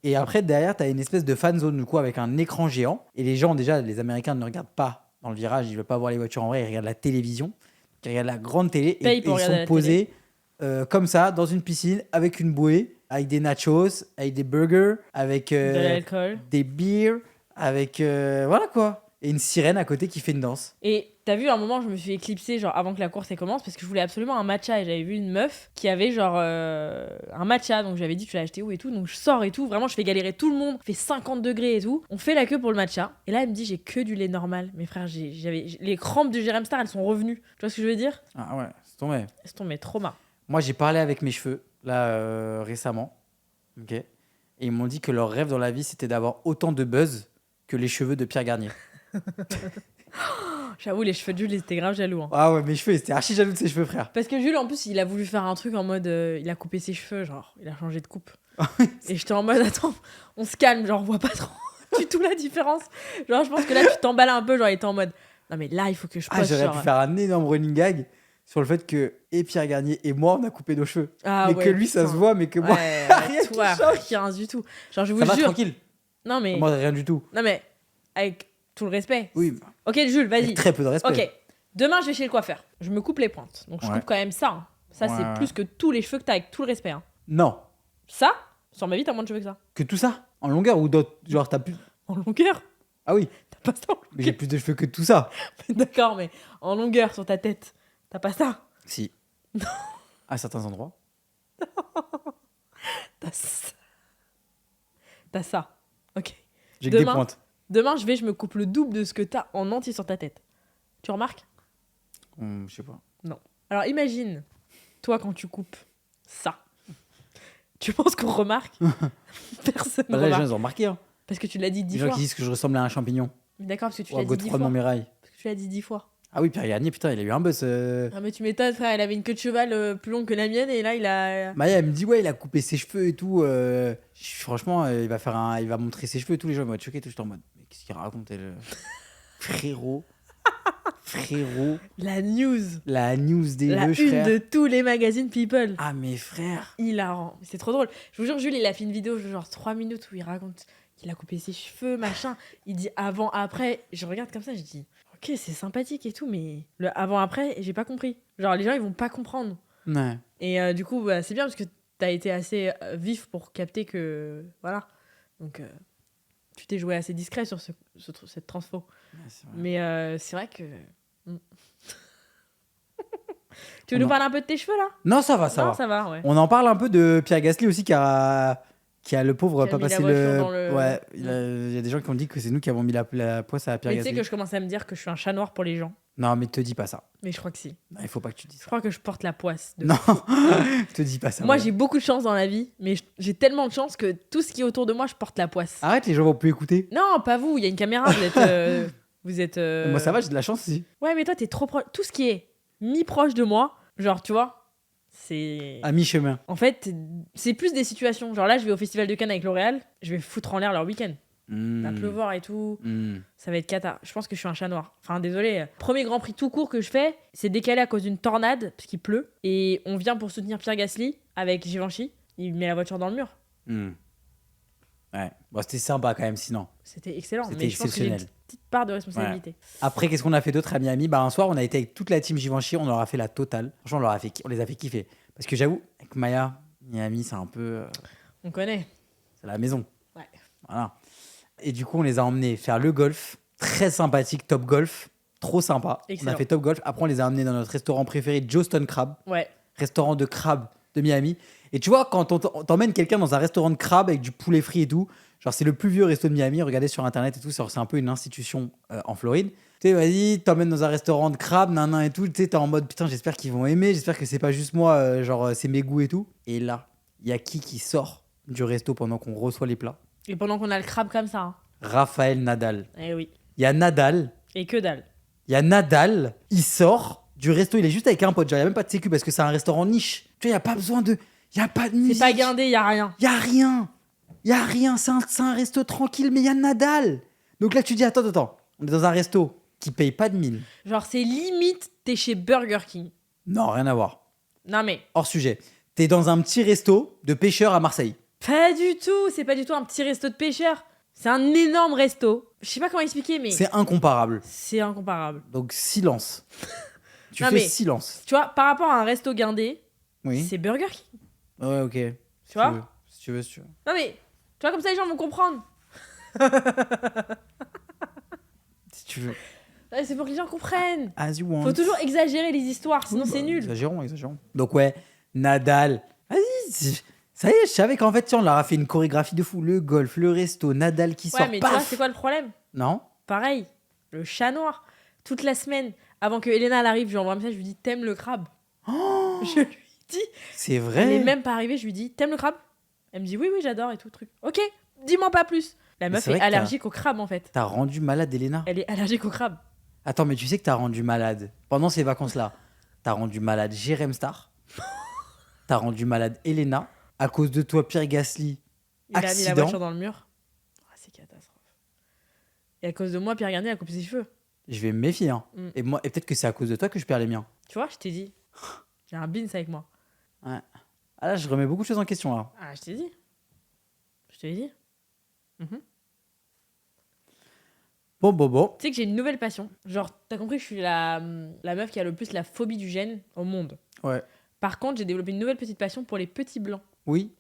Et après, derrière, t'as une espèce de fan zone, du coup, avec un écran géant. Et les gens, déjà, les Américains ne regardent pas dans le virage, ils veulent pas voir les voitures en vrai, ils regardent la télévision. Ils regardent la grande télé et Paye pour ils regarder sont la posés comme ça, dans une piscine, avec une bouée, avec des nachos, avec des burgers, avec De l'alcool. des beers, avec. Voilà quoi. Et une sirène à côté qui fait une danse. Et t'as vu, à un moment, je me suis éclipsée genre avant que la course elle commence parce que je voulais absolument un matcha et j'avais vu une meuf qui avait genre un matcha, donc j'avais dit tu l'as acheté où et tout, donc je sors et tout, vraiment je fais galérer tout le monde, il fait 50 degrés et tout, on fait la queue pour le matcha et là elle me dit j'ai que du lait normal. Mes frères, les crampes de Jérém Star elles sont revenues, tu vois ce que je veux dire? Ah ouais, c'est tombé. C'est tombé trauma. Moi, j'ai parlé avec mes cheveux, là, récemment. Ok. Et ils m'ont dit que leur rêve dans la vie, c'était d'avoir autant de buzz que les cheveux de Pierre Garnier. J'avoue, les cheveux de Jules, ils étaient grave jaloux. Hein. Ah ouais, mes cheveux, c'était archi jaloux de ses cheveux, frère. Parce que Jules, en plus, il a voulu faire un truc en mode. Il a coupé ses cheveux, genre, il a changé de coupe. Et j'étais en mode, attends, on se calme, genre, on voit pas trop du tout la différence. Genre, je pense que là, tu t'emballes un peu, genre, il était en mode, non, mais là, il faut que je poste. J'aurais genre... pu faire un énorme running gag sur le fait que et Pierre Garnier et moi, on a coupé nos cheveux. Ah, mais ouais, que lui, ça putain. se voit, mais que moi, Ouais, rien qui toi, change. rien du tout. Genre, je vous Ça va jure. tranquille. Non, mais. Moi, rien du tout. Non, mais avec tout le respect. Oui. Ok, Jules, vas-y. Avec très peu de respect. Ok, demain, je vais chez le coiffeur. Je me coupe les pointes. Donc, je Ouais. coupe quand même ça. Hein. Ça, Ouais, c'est ouais. plus que tous les cheveux que t'as, avec tout le respect. Hein. Non. Ça, sur ma vie, t'as moins de cheveux que ça. Que tout ça en longueur ou d'autres. Genre, t'as plus. En longueur. Ah oui. T'as pas ça en Mais j'ai longueur. plus de cheveux que tout ça. D'accord, mais en longueur sur ta tête, t'as pas ça. Si. À certains endroits. T'as ça. T'as ça. Ok. J'ai que des Demain. pointes. Demain, je me coupe le double de ce que t'as en entier sur ta tête. Tu remarques? Je sais pas. Alors imagine, toi quand tu coupes ça, tu penses qu'on remarque? Personne ne Bah là, les gens, remarque. ils ont remarqué. Hein. Parce que tu l'as dit Les 10 gens fois. qui disent que je ressemble à un champignon. D'accord, parce que tu Ou à l'as dit 10 Godefroy de fois. Montmirail. Parce que tu l'as dit 10 fois. Ah oui, Pierre Garnier, putain, il a eu un buzz. Ah mais tu m'étonnes, frère, il avait une queue de cheval plus longue que la mienne et là il a... Maya, elle me dit, ouais, il a coupé ses cheveux et tout. Franchement, il va montrer ses cheveux et tous les gens vont être choqués. Tout, j'étais en mode, mais qu'est-ce qu'il raconte, elle Frérot. frérot, La news. la news des La vœux, une frère. de tous les magazines People. Ah, mes frères. Hilarant. C'est trop drôle. Je vous jure, Jules, il a fait une vidéo, genre 3 minutes, où il raconte qu'il a coupé ses cheveux, machin. Il dit avant, après. Je regarde comme ça, je dis, ok, c'est sympathique et tout, mais le avant, après, j'ai pas compris. Genre, les gens, ils vont pas comprendre. Ouais. Et du coup, bah, c'est bien parce que t'as été assez vif pour capter que. Voilà. Donc, tu t'es joué assez discret sur cette transfo. Ouais, c'est vrai. Mais c'est vrai que. Mm. Tu veux On nous en- parler un peu de tes cheveux là? Non, ça va, ça Non, va. ça va, ouais. On en parle un peu de Pierre Gasly aussi qui a le pauvre Qui a pas mis la passé voiture le. dans le- Ouais, il y a des gens qui ont dit que c'est nous qui avons mis la poisse à Pierre Mais tu sais Gasly. que je commence à me dire que je suis un chat noir pour les gens. Non, mais te dis pas ça. Mais je crois que si. Non, il faut pas que tu dises Je ça. crois que je porte la poisse. Non, te dis pas ça. Moi, ouais. j'ai beaucoup de chance dans la vie, mais j'ai tellement de chance que tout ce qui est autour de moi, je porte la poisse. Arrête, les gens vont plus écouter. Non, pas vous, il y a une caméra, vous êtes... Moi, ça va, j'ai de la chance aussi. Ouais, mais toi, t'es trop proche. Tout ce qui est mi-proche de moi, genre, tu vois, c'est... À mi-chemin. En fait, c'est plus des situations. Genre là, je vais au Festival de Cannes avec L'Oréal, je vais foutre en l'air leur week-end. Il va pleuvoir et tout. Ça va être cata. Je pense que je suis un chat noir. Enfin, désolé. Premier Grand Prix tout court que je fais, c'est décalé à cause d'une tornade, parce qu'il pleut. Et on vient pour soutenir Pierre Gasly avec Givenchy. Il met la voiture dans le mur. Ouais. Bon, c'était sympa quand même, sinon. C'était excellent. C'était Mais je pense que j'ai une exceptionnel. petite part de responsabilité. Après, qu'est-ce qu'on a fait d'autre à Miami? Bah, un soir, on a été avec toute la team Givenchy, on leur a fait la totale. Franchement, on les a fait kiffer. Parce que j'avoue, avec Maya, Miami, c'est un peu. On connaît. C'est la maison. Ouais. Voilà. Et du coup, on les a emmenés faire le golf. Très sympathique, Top Golf. Trop sympa. Excellent. On a fait Top Golf. Après, on les a emmenés dans notre restaurant préféré, Joe Stone Crab. Ouais. Restaurant de crabe de Miami. Et tu vois, quand on t'emmène quelqu'un dans un restaurant de crabe avec du poulet frit et tout, genre c'est le plus vieux resto de Miami, regardez sur internet et tout, c'est un peu une institution en Floride. Tu sais, vas-y, t'emmènes dans un restaurant de crabe, nanan et tout, tu sais, t'es en mode putain, j'espère qu'ils vont aimer, j'espère que c'est pas juste moi, c'est mes goûts et tout. Et là, il y a qui sort du resto pendant qu'on reçoit les plats? Et pendant qu'on a le crabe comme ça. Hein. Raphaël Nadal. Eh oui. Il y a Nadal, Et que dalle. il sort du resto, il est juste avec un pote, genre il y a même pas de sécu parce que c'est un restaurant niche. Tu vois, il y a pas besoin de... Il y a pas de musique. C'est pas guindé, y a rien. Y a rien, c'est un resto tranquille, mais il y a Nadal. Donc là, tu dis, attends, on est dans un resto qui paye pas de mine. Genre, c'est limite, t'es chez Burger King. Non, rien à voir. Non mais, Hors sujet. T'es dans un petit resto de pêcheurs à Marseille. pas du tout. C'est pas du tout un petit resto de pêcheurs. C'est un énorme resto. Je sais pas comment expliquer, mais C'est incomparable. c'est incomparable. Donc, silence. Tu Non, fais mais- silence. Tu vois, par rapport à un resto guindé, Oui. c'est Burger King. Ouais, ok. Tu vois Si tu veux. Non mais, tu vois, comme ça, les gens vont comprendre. Si tu veux. Ouais, c'est pour que les gens comprennent. As you want. Faut toujours exagérer les histoires, sinon Oui, c'est bah, nul. Exagérons. Donc, ouais, Nadal. Vas-y, ça y est, je savais qu'en fait, tiens, on leur a fait une chorégraphie de fou. Le golf, le resto, Nadal qui Ouais, sort. mais tu vois, paf c'est quoi le problème? Non. Pareil, le chat noir. Toute la semaine, avant que Elena elle arrive, je lui envoie un message, je lui dis t'aimes le crabe. Je lui dis, C'est elle vrai. est même pas arrivée, je lui dis t'aimes le crabe. Elle me dit oui, j'adore et tout truc. Ok, dis-moi pas plus. La Mais meuf c'est est vrai que allergique au crabe en fait. T'as rendu malade Elena. Elle est allergique au crabe. Attends, mais tu sais que t'as rendu malade pendant ces vacances-là. T'as rendu malade Jérém Star. T'as rendu malade Elena. À cause de toi, Pierre Gasly. Il a mis la Accident. voiture dans le mur. Ah, c'est catastrophe. Et à cause de moi, Pierre Garnier a coupé ses cheveux. Je vais me méfier. Hein. Mm. Et peut-être que c'est à cause de toi que je perds les miens. Tu vois, je t'ai dit. J'ai un bins avec moi. Ah là, je remets beaucoup de choses en question là. Ah, je t'ai dit. Je te l'ai dit. Mhm. Bon. Tu sais que j'ai une nouvelle passion. Genre, t'as compris que je suis la meuf qui a le plus la phobie du gène au monde. Ouais. Par contre, j'ai développé une nouvelle petite passion pour les petits blancs. Oui,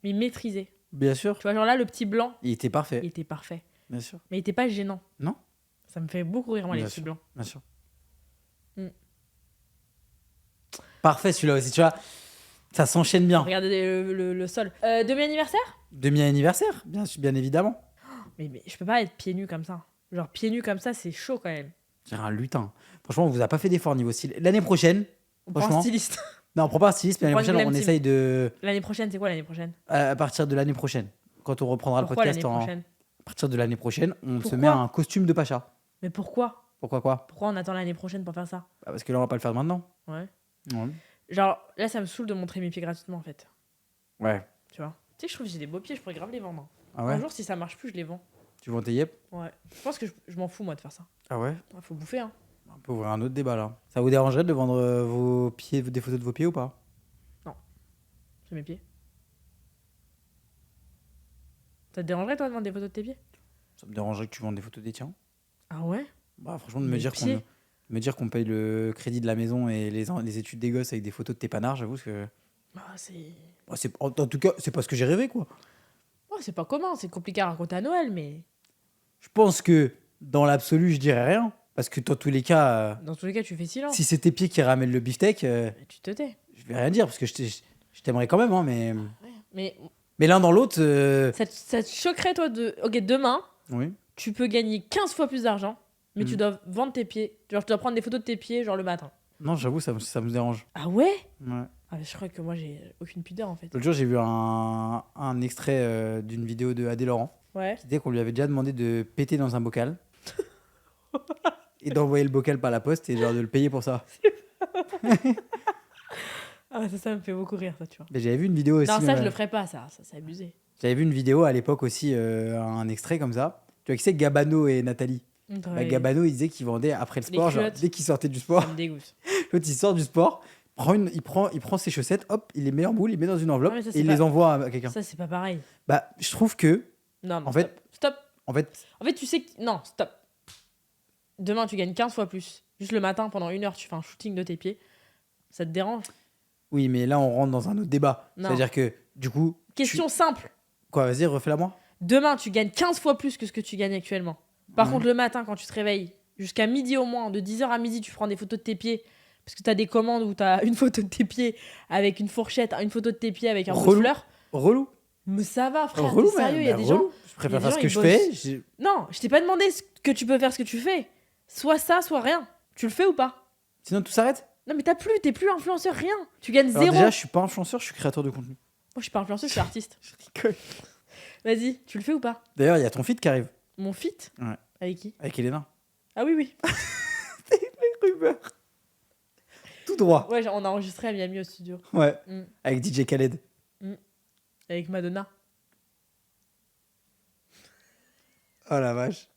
Mais maîtrisés. bien sûr. Tu vois, genre là, le petit blanc, Il était parfait. il était parfait. Bien sûr. Mais il était pas gênant. Non. Ça me fait beaucoup rire, moi, les Bien petits sûr. blancs. Bien sûr. Mm. Parfait celui-là aussi, tu vois. Ça s'enchaîne bien. Regardez le sol. Demi-anniversaire? Demi-anniversaire, bien évidemment. Mais je peux pas être pieds nus comme ça. Genre, pieds nus comme ça, c'est chaud quand même. C'est un lutin. Franchement, on vous a pas fait d'effort niveau style. L'année prochaine, On prend un franchement. styliste. Non, on prend pas un styliste, mais l'année On prend une prochaine, on glam team. essaye de. L'année prochaine, c'est quoi l'année prochaine? À partir de l'année prochaine, quand on reprendra Pourquoi le l'année podcast, prochaine? à partir de l'année prochaine, on se Pourquoi met un costume de Pacha. Mais pourquoi? Pourquoi Pourquoi on attend l'année prochaine pour faire ça? Bah, parce que là, on va pas le faire maintenant. Ouais. Ouais. Genre, là, ça me saoule de montrer mes pieds gratuitement en fait. Ouais. Tu vois? Tu sais, je trouve que j'ai des beaux pieds, je pourrais grave les vendre. Ah ouais. Un jour, si ça marche plus, je les vends. Tu vends tes yep. Ouais. Je pense que je m'en fous, moi, de faire ça. Ah ouais. Ouais, faut bouffer, hein. On peut ouvrir un autre débat là. Ça vous dérangerait de vendre vos pieds, des photos de vos pieds ou pas? C'est mes pieds. Ça te dérangerait, toi, de vendre des photos de tes pieds? Ça me dérangerait que tu vendes des photos des tiens. Ah ouais? Bah franchement, de Mes pieds. me dire qu'on paye le crédit de la maison et les études des gosses avec des photos de tes panards, j'avoue que... Bah, c'est. Bah, en tout cas, c'est pas ce que j'ai rêvé, quoi. Ouais, c'est pas commun, c'est compliqué à raconter à Noël, mais Je pense que dans l'absolu, je dirais rien. Parce que dans tous les cas, dans tous les cas, tu fais silence. si c'est tes pieds qui ramènent le beefsteak, Et tu te tais. je vais rien dire parce que je t'aimerais quand même, hein, Mais mais l'un dans l'autre, ça te choquerait, toi, de. Ok, demain, oui. tu peux gagner 15 fois plus d'argent, mais tu Mhm. dois vendre tes pieds. Genre, tu dois prendre des photos de tes pieds, genre le matin. Non, j'avoue, ça me dérange. Ah ouais? Ouais. Ah, je crois que moi, j'ai aucune pudeur, en fait. L'autre jour, j'ai vu un extrait d'une vidéo de Adé Laurent Ouais. qui disait qu'on lui avait déjà demandé de péter dans un bocal et d'envoyer le bocal par la poste et genre de le payer pour ça. Ah, ça me fait beaucoup rire, ça, tu vois. Mais j'avais vu une vidéo aussi. Non, ça, je le ferais pas, ça c'est abusé. J'avais vu une vidéo à l'époque aussi, un extrait comme ça. Tu vois qui c'est Gabano et Nathalie? Bah, Gabano, il disait qu'il vendait après le Les sport, genre, culottes. dès qu'il sortait du sport. Ça me dégoûte. L'autre, il sort du sport, il prend ses chaussettes, hop, il les met en boule, il met dans une enveloppe Ah, mais ça, et c'est il pas- les envoie à quelqu'un. Ça, c'est pas pareil. Bah, je trouve que, Non, non, En fait- stop. en fait, En fait, tu sais que. Non, stop. Demain, tu gagnes 15 fois plus. Juste le matin, pendant 1 heure, tu fais un shooting de tes pieds. Ça te dérange? oui, mais là, on rentre dans un autre débat. Non. C'est-à-dire que, du coup. Question simple. Quoi, vas-y, refais-la moi. Demain, tu gagnes 15 fois plus que ce que tu gagnes actuellement. Par Ouais. contre, le matin, quand tu te réveilles, jusqu'à midi au moins, de 10h à midi, tu prends des photos de tes pieds. Parce que tu as des commandes où tu as une photo de tes pieds avec une fourchette, une photo de tes pieds avec un Relou. fleur. Relou. Mais ça va, frère. Relou, T'es sérieux, il y a mais des gens. relou. Je il y préfère a des faire ce gens, que ils je fais. bossent. Non, je t'ai pas demandé que tu peux faire ce que tu fais. Soit ça, soit rien. Tu le fais ou pas? Sinon, tout s'arrête. Non, mais t'es plus influenceur, rien. Tu gagnes Alors, zéro. déjà, je suis pas influenceur, je suis créateur de contenu. Moi, je suis pas influenceuse, je suis artiste. Je rigole. Vas-y, tu le fais ou pas? D'ailleurs, il y a ton feed qui arrive Mon feat? Ouais. Avec qui? avec Elena. Ah oui, oui. Rumeur. Tout droit. Ouais, on a enregistré à Miami au studio. Ouais. Mm. Avec DJ Khaled. Avec Madonna. Oh la vache.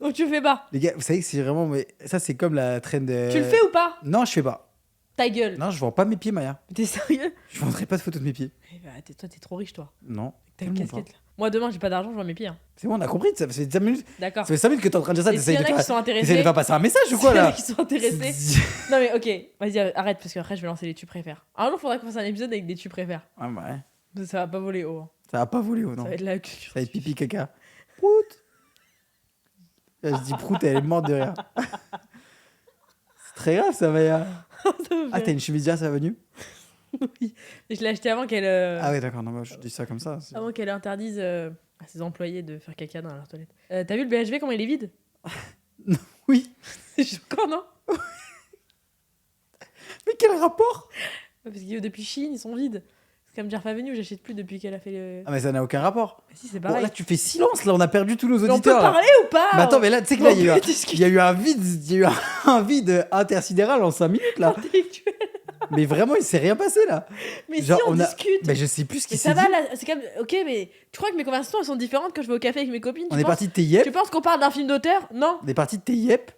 Donc tu le fais pas. Les gars, vous savez que c'est vraiment. Mais ça, c'est comme la trend. Tu le fais ou pas? Non, je fais pas. Ta gueule. Non, je vends pas mes pieds, Maya. T'es sérieux? Je vendrai pas de photos de mes pieds. Eh bah, toi, t'es trop riche, toi. Non. Avec ta tellement casquette pas. là. Moi, demain, j'ai pas d'argent, je vends mes pieds. Hein. C'est bon, on a compris. Ça fait 5 minutes. D'accord. Ça fait 5 minutes que t'es en train de dire ça. Et s'il y T'essayes en de a qui sont faire... intéressés. t'essayes de faire passer un message ou quoi s'il y en a là? qui sont intéressés. Non, mais ok, vas-y, arrête, parce qu'après, je vais lancer les tu préfères. Un jour, faudra qu'on fasse un épisode avec des tu préfères. Ah bah ouais. Ça va pas voler haut. Hein. Ça va pas voler, oh non. Ça va être la culture. Ça va être pipi caca. Prout. Là, je dis prout, elle est morte de rire. C'est très grave ça, Maya. Ah, t'as une chemise déjà, ça va venue? Oui. Et je l'ai acheté avant qu'elle Ah ouais, d'accord, non, bah, je dis ça comme ça. avant qu'elle interdise à ses employés de faire caca dans leur toilette. T'as vu le BHV comment il est vide? Oui. C'est choquant, non? Mais quel rapport? Parce que depuis Chine, ils sont vides. C'est comme Jerf Avenue, j'achète plus depuis qu'elle a fait le. Ah, mais ça n'a aucun rapport. Mais si, c'est Bon, pareil. là, tu fais silence, là, on a perdu tous nos Mais on peut auditeurs. là. parler ou pas? Mais attends, mais là, tu sais que On là, il y a eu peut un- discuter il y a eu un vide, il y a eu un vide intersidéral en 5 minutes, là. intellectuel. Mais vraiment, il s'est rien passé, là. Mais Genre, si, on on a- discute. Mais je sais plus ce qui Mais s'est ça dit. va là, c'est comme. Ok, mais tu crois que mes conversations elles sont différentes quand je vais au café avec mes copines? On est parti de tes yep, Tu penses qu'on parle d'un film d'auteur? Non. on est parti de tes yep,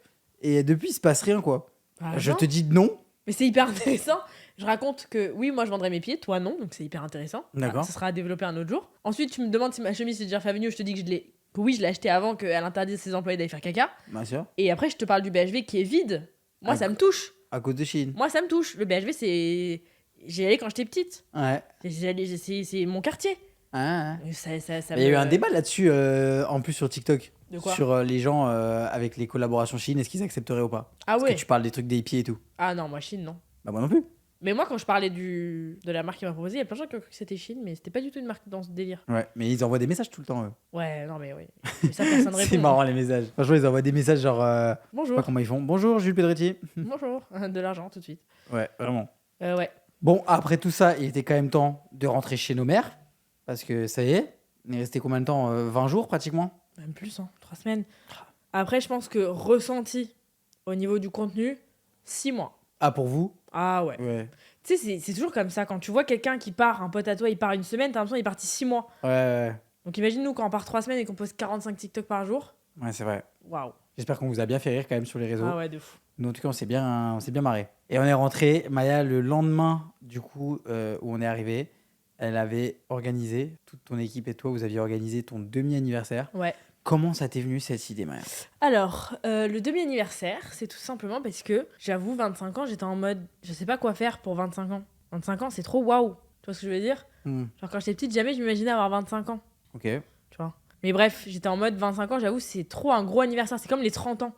et depuis, il se passe rien, quoi. Ah, Je non. te dis non. Mais c'est hyper intéressant. Je raconte que oui, moi je vendrais mes pieds, toi non, donc c'est hyper intéressant. D'accord. Ça sera à développer un autre jour. Ensuite, tu me demandes si ma chemise c'est déjà Avenue, je te dis que que oui, je l'ai acheté avant qu'elle interdise ses employés d'aller faire caca. Bien sûr. Et après, je te parle du BHV qui est vide. Moi, Ah, ça me touche. À cause de Chine. Moi, ça me touche. Le BHV, c'est. J'y allais quand j'étais petite. Ouais. C'est mon quartier. Ah, Ça mais il y a eu me- un débat là-dessus, en plus sur TikTok. De quoi? Sur les gens avec les collaborations Chine, est-ce qu'ils accepteraient ou pas? Ah Parce ouais. que tu parles des trucs des hippies et tout. Ah non, moi, Chine, non. Bah, moi non plus. Mais moi, quand je parlais de la marque qui m'a proposé, il y a plein de gens qui ont cru que c'était Chine, mais c'était pas du tout une marque dans ce délire. Ouais, mais ils envoient des messages tout le temps, eux. Ouais, non, mais oui. Mais ça, personne répond. C'est marrant les messages. Franchement, ils envoient des messages genre. Je sais Bonjour. pas comment ils font. Bonjour, Jules Pedretti. Bonjour. De l'argent, tout de suite. Ouais, vraiment. Ouais. Bon, après tout ça, il était quand même temps de rentrer chez nos mères. Parce que ça y est, il est resté combien de temps 20 jours pratiquement? Même plus, hein. 3 semaines. Après, je pense que ressenti au niveau du contenu, 6 mois. Ah, pour vous? Ah ouais. Ouais. Tu sais, c'est toujours comme ça. Quand tu vois quelqu'un qui part, un pote à toi, il part une semaine, t'as l'impression qu'il est parti 6 mois. Ouais, Donc imagine nous quand on part 3 semaines et qu'on poste 45 TikTok par jour. ouais, c'est vrai. Waouh. J'espère qu'on vous a bien fait rire quand même sur les réseaux. Ah ouais, de fou. Nous, en tout cas, on s'est bien marré. Et on est rentré, Maya, le lendemain, du coup, où on est arrivé, elle avait organisé, toute ton équipe et toi, vous aviez organisé ton demi-anniversaire. Ouais. Comment ça t'est venu cette idée, Maya? Alors, le demi-anniversaire, c'est tout simplement parce que, j'avoue, 25 ans, j'étais en mode, je sais pas quoi faire pour 25 ans. 25 ans, c'est trop waouh. Tu vois ce que je veux dire? Genre, quand j'étais petite, jamais je m'imaginais avoir 25 ans. Ok. Tu vois. Mais bref, j'étais en mode 25 ans, j'avoue, c'est trop un gros anniversaire. C'est comme les 30 ans.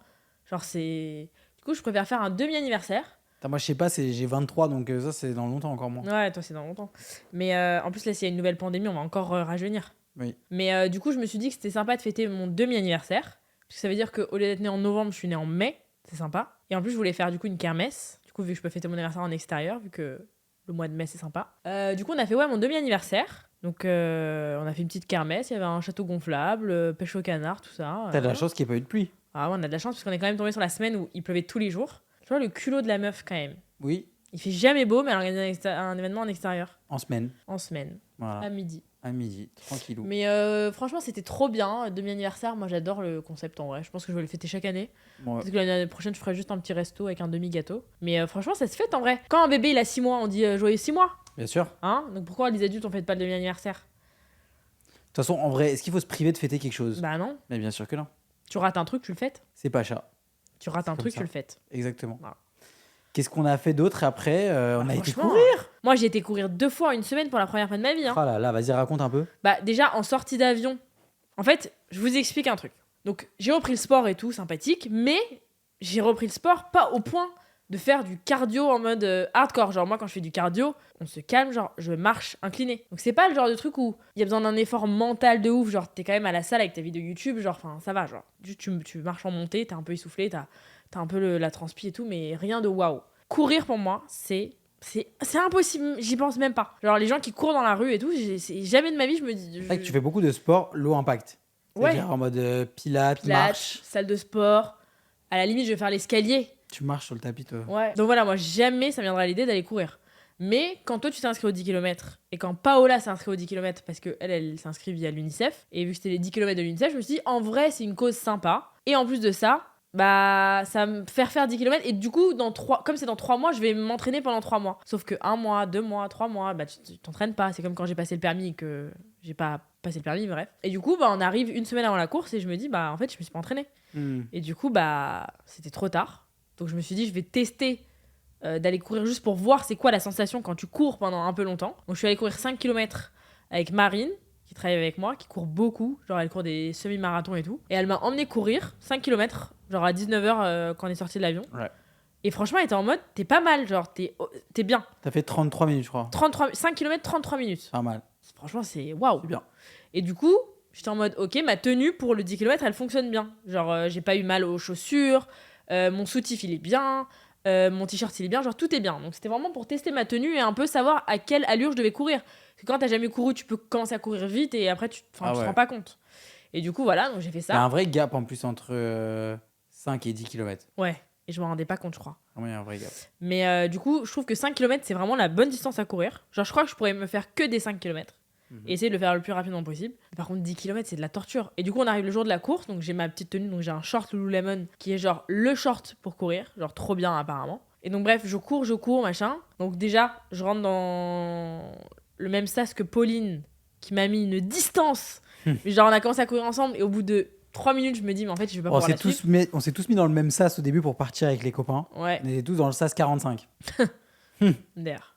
Genre, c'est. Du coup, je préfère faire un demi-anniversaire. Attends, moi, je sais pas, j'ai 23, donc ça, c'est dans longtemps encore moins. Ouais, toi, c'est dans longtemps. Mais en plus, là, s'il y a une nouvelle pandémie, on va encore rajeunir. Oui. Mais du coup, je me suis dit que c'était sympa de fêter mon demi-anniversaire. Parce que ça veut dire qu'au lieu d'être né en novembre, je suis né en mai. C'est sympa. Et en plus, je voulais faire du coup une kermesse. Du coup, vu que je peux fêter mon anniversaire en extérieur, vu que le mois de mai, c'est sympa. Du coup, on a fait mon demi-anniversaire. Donc, on a fait une petite kermesse. Il y avait un château gonflable, pêche au canard, tout ça. T'as de la chance qu'il n'y ait pas eu de pluie. Ah ouais, on a de la chance parce qu'on est quand même tombé sur la semaine où il pleuvait tous les jours. Tu vois le culot de la meuf quand même. Oui, Il fait jamais beau, mais elle organise un événement en extérieur. en semaine. En semaine. Voilà. À midi. À midi, tranquillou. Mais franchement, c'était trop bien. Demi-anniversaire, moi j'adore le concept en vrai. Je pense que je vais le fêter chaque année. Bon, Peut-être que l'année prochaine, je ferai juste un petit resto avec un demi-gâteau. Mais franchement, ça se fête en vrai. Quand un bébé il a 6 mois, on dit joyeux 6 mois. bien sûr. De Hein? Donc pourquoi les adultes on fête pas le demi-anniversaire? toute façon, en vrai, est-ce qu'il faut se priver de fêter quelque chose? Bah non. Mais bien sûr que non. Tu rates un truc, tu le fêtes. C'est pas chat. Tu rates un comme truc, ça. tu le fêtes. Exactement. Voilà. Qu'est-ce qu'on a fait d'autre après? On a été Franchement, courir. Moi j'ai été courir 2 fois en une semaine pour la première fois de ma vie. Hein. Oh là là, vas-y, raconte un peu. Bah déjà en sortie d'avion. En fait, je vous explique un truc. Donc j'ai repris le sport et tout, sympathique, mais j'ai repris le sport pas au point de faire du cardio en mode hardcore. Genre moi quand je fais du cardio, on se calme, genre je marche incliné. Donc c'est pas le genre de truc où il y a besoin d'un effort mental de ouf, genre t'es quand même à la salle avec ta vidéo YouTube, genre enfin ça va, genre tu marches en montée, t'es un peu essoufflé, t'as un peu la transpi et tout, mais rien de waouh. Courir pour moi, c'est impossible, j'y pense même pas. Genre les gens qui courent dans la rue et tout, jamais de ma vie je me dis... C'est vrai que tu fais beaucoup de sport low impact. Ouais. C'est-à-dire en mode pilates, marche. Salle de sport. À la limite, je vais faire l'escalier. Tu marches sur le tapis, toi. Ouais. Donc voilà, moi, jamais ça me viendra à l'idée d'aller courir. Mais quand toi, tu t'es inscrit aux 10 km et quand Paola s'est inscrite aux 10 km parce qu'elle s'inscrit via l'UNICEF, et vu que c'était les 10 km de l'UNICEF, je me suis dit, en vrai, c'est une cause sympa. Et en plus de ça, bah, ça va me faire 10 km. Et du coup, comme c'est dans 3 mois, je vais m'entraîner pendant 3 mois. Sauf que 1 mois, 2 mois, 3 mois, bah, tu t'entraînes pas. C'est comme quand j'ai passé le permis et que j'ai pas passé le permis, bref. Et du coup, bah, on arrive une semaine avant la course et je me dis, bah, en fait, je me suis pas entraînée. Et du coup, bah, c'était trop tard. Donc, je me suis dit, je vais tester d'aller courir juste pour voir c'est quoi la sensation quand tu cours pendant un peu longtemps. Donc, je suis allée courir 5 km avec Marine, qui travaille avec moi, qui court beaucoup. Genre, elle court des semi-marathons et tout. Et elle m'a emmené courir 5 km, genre à 19h quand on est sorti de l'avion. Ouais. Et franchement, elle était en mode, t'es pas mal, genre, t'es bien. T'as fait 33 minutes, je crois. 5 km, 33 minutes. Pas mal. Franchement, c'est waouh. C'est bien. Et du coup, j'étais en mode, ok, ma tenue pour le 10 km, elle fonctionne bien. Genre, j'ai pas eu mal aux chaussures, mon soutif, il est bien, mon t-shirt, il est bien, genre, tout est bien. Donc, c'était vraiment pour tester ma tenue et un peu savoir à quelle allure je devais courir. Parce que quand t'as jamais couru, tu peux commencer à courir vite et après, tu te rends pas compte. Et du coup, voilà, donc j'ai fait ça. Il y a un vrai gap en plus entre 5 et 10 km. Ouais, et je m'en rendais pas compte, je crois. Vraiment, il y a un vrai gap. Mais du coup, je trouve que 5 km, c'est vraiment la bonne distance à courir. Genre, je crois que je pourrais me faire que des 5 km. Et essayer de le faire le plus rapidement possible. Par contre, 10 km, c'est de la torture. Et du coup, on arrive le jour de la course, donc j'ai ma petite tenue, donc j'ai un short Lululemon qui est genre le short pour courir, genre trop bien apparemment. Et donc bref, je cours, machin. Donc déjà, je rentre dans le même sas que Pauline, qui m'a mis une distance. Mais genre, on a commencé à courir ensemble, et au bout de 3 minutes, je me dis, mais en fait, je vais pas pouvoir la suivre. On s'est tous mis dans le même sas au début pour partir avec les copains. Ouais. On était tous dans le sas 45. D'ailleurs.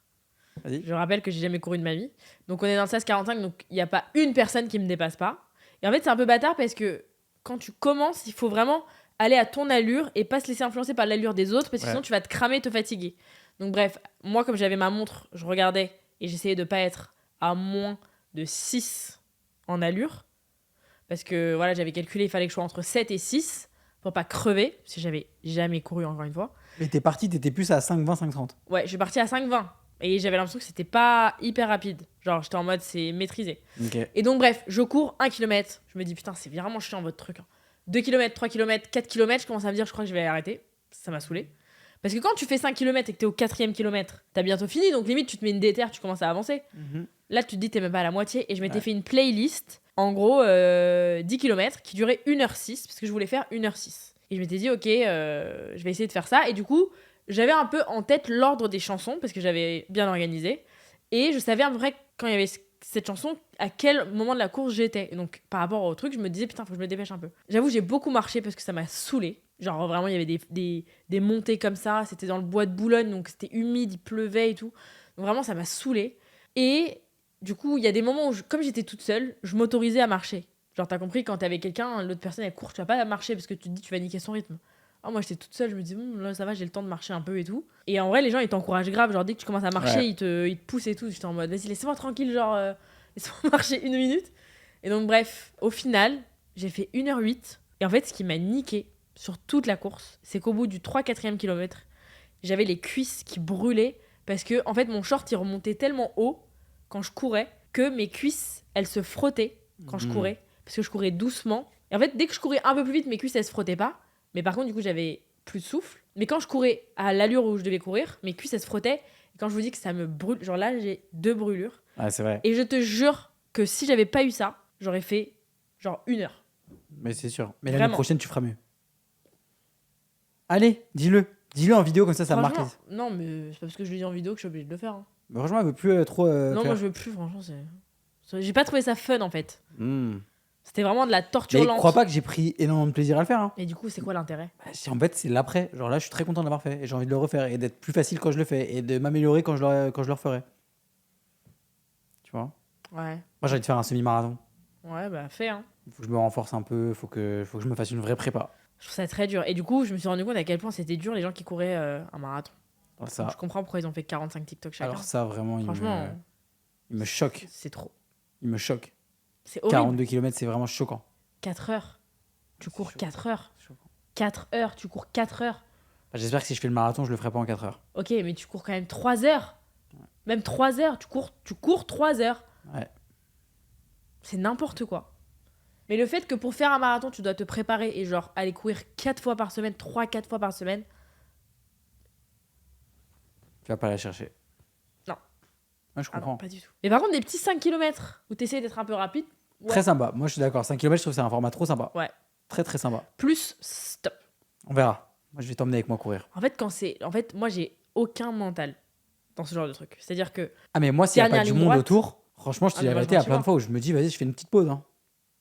Vas-y. Je rappelle que j'ai jamais couru de ma vie. Donc on est dans le SAS 45, donc il n'y a pas une personne qui me dépasse pas. Et en fait, c'est un peu bâtard parce que quand tu commences, il faut vraiment aller à ton allure et pas se laisser influencer par l'allure des autres parce que sinon tu vas te cramer, te fatiguer. Donc bref, moi comme j'avais ma montre, je regardais et j'essayais de pas être à moins de 6 en allure. Parce que voilà, j'avais calculé, il fallait que je sois entre 7 et 6 pour pas crever, parce que j'avais jamais couru encore une fois. Mais t'es parti, t'étais plus à 5,20, 5,30. Ouais, je suis partie à 5,20. Et j'avais l'impression que c'était pas hyper rapide. Genre, j'étais en mode, c'est maîtrisé. Okay. Et donc, bref, je cours 1 km. Je me dis, putain, c'est vraiment chiant votre truc. 2 km, 3 km, 4 km, je commence à me dire, je crois que je vais arrêter. Ça m'a saoulé. Parce que quand tu fais 5 km et que t'es au 4e kilomètre, t'as bientôt fini. Donc, limite, tu te mets une déterre, tu commences à avancer. Là, tu te dis, t'es même pas à la moitié. Et je m'étais fait une playlist, en gros, 10 km, qui durait 1h06, parce que je voulais faire 1h06. Et je m'étais dit, ok, je vais essayer de faire ça. Et du coup, j'avais un peu en tête l'ordre des chansons, parce que j'avais bien organisé. Et je savais à peu près, quand il y avait cette chanson, à quel moment de la course j'étais. Et donc, par rapport au truc, je me disais, putain, faut que je me dépêche un peu. J'avoue, j'ai beaucoup marché parce que ça m'a saoulée. Genre, vraiment, il y avait des montées comme ça. C'était dans le bois de Boulogne, donc c'était humide, il pleuvait et tout. Donc, vraiment, ça m'a saoulée. Et du coup, il y a des moments où, comme j'étais toute seule, je m'autorisais à marcher. Genre, t'as compris, quand t'es avec quelqu'un, l'autre personne, elle court, tu vas pas marcher parce que tu te dis, tu vas niquer son rythme. Ah, moi, j'étais toute seule, je me dis, là, ça va, j'ai le temps de marcher un peu et tout. Et en vrai, les gens, ils t'encouragent grave. Genre, dès que tu commences à marcher, Ouais. ils te poussent et tout. J'étais en mode, vas-y, laissez-moi tranquille, genre, laissez-moi marcher 1 minute. Et donc, bref, au final, j'ai fait 1h08. Et en fait, ce qui m'a niqué sur toute la course, c'est qu'au bout du 3-4e kilomètre, j'avais les cuisses qui brûlaient parce que, en fait, mon short, il remontait tellement haut quand je courais que mes cuisses, elles se frottaient quand je courais. Parce que je courais doucement. Et en fait, dès que je courais un peu plus vite, mes cuisses, elles se frottaient pas. Mais par contre, du coup, j'avais plus de souffle. Mais quand je courais à l'allure où je devais courir, mes cuisses, elles se frottaient. Et quand je vous dis que ça me brûle, genre là, j'ai 2 brûlures. Ouais, c'est vrai. Et je te jure que si j'avais pas eu ça, j'aurais fait genre 1 heure. Mais c'est sûr. Mais l'année Vraiment. prochaine, tu feras mieux. Allez, dis-le. Dis-le en vidéo, comme ça me marque. Franchement, non, mais c'est pas parce que je le dis en vidéo que je suis obligée de le faire. Hein. Mais franchement, elle veut plus trop. Non, faire. moi je veux plus, franchement. J'ai pas trouvé ça fun en fait. Hmm. C'était vraiment de la torture Mais lente. crois pas que j'ai pris énormément de plaisir à le faire. Hein. Et du coup, c'est quoi l'intérêt? En fait, c'est l'après. Genre là, je suis très content de l'avoir fait. Et j'ai envie de le refaire. Et d'être plus facile quand je le fais. Et de m'améliorer quand je le referai. Tu vois. Ouais. Moi, j'ai envie de faire un semi-marathon. Ouais, bah fais, hein. Il faut que je me renforce un peu. Faut que je me fasse une vraie prépa. Je trouve ça très dur. Et du coup, je me suis rendu compte à quel point c'était dur les gens qui couraient un marathon. Alors Donc, je ça, comprends pourquoi ils ont fait 45 TikTok chacun. alors ça vraiment, Franchement, il me choque. c'est trop. Il me choque. C'est horrible. 42 km, c'est vraiment choquant. 4 heures. Tu cours chaud. 4 heures. C'est choquant. 4 heures, tu cours 4 heures. Bah, j'espère que si je fais le marathon, je le ferai pas en 4 heures. Ok, mais tu cours quand même 3 heures. Même 3 heures. Tu cours 3 heures. Ouais. C'est n'importe quoi. Mais le fait que pour faire un marathon, tu dois te préparer et genre aller courir 4 fois par semaine, 3-4 fois par semaine. Tu vas pas la chercher. Non. Ouais, je Ah non, comprends. pas du tout. Mais par contre, des petits 5 km où tu essaies d'être un peu rapide. Ouais. Très sympa. Moi, je suis d'accord. 5 km, je trouve que c'est un format trop sympa. Ouais. Très, très sympa. Plus stop. On verra. Moi, je vais t'emmener avec moi courir. En fait, moi, j'ai aucun mental dans ce genre de truc. C'est-à-dire que. Ah, mais moi, s'il n'y a Dernière pas du ligne monde droite. autour, franchement, je te Ah, dis mais la moi, vérité, je à m'en plein de suis fois où je me dis, vas-y, je fais une petite pause. Hein.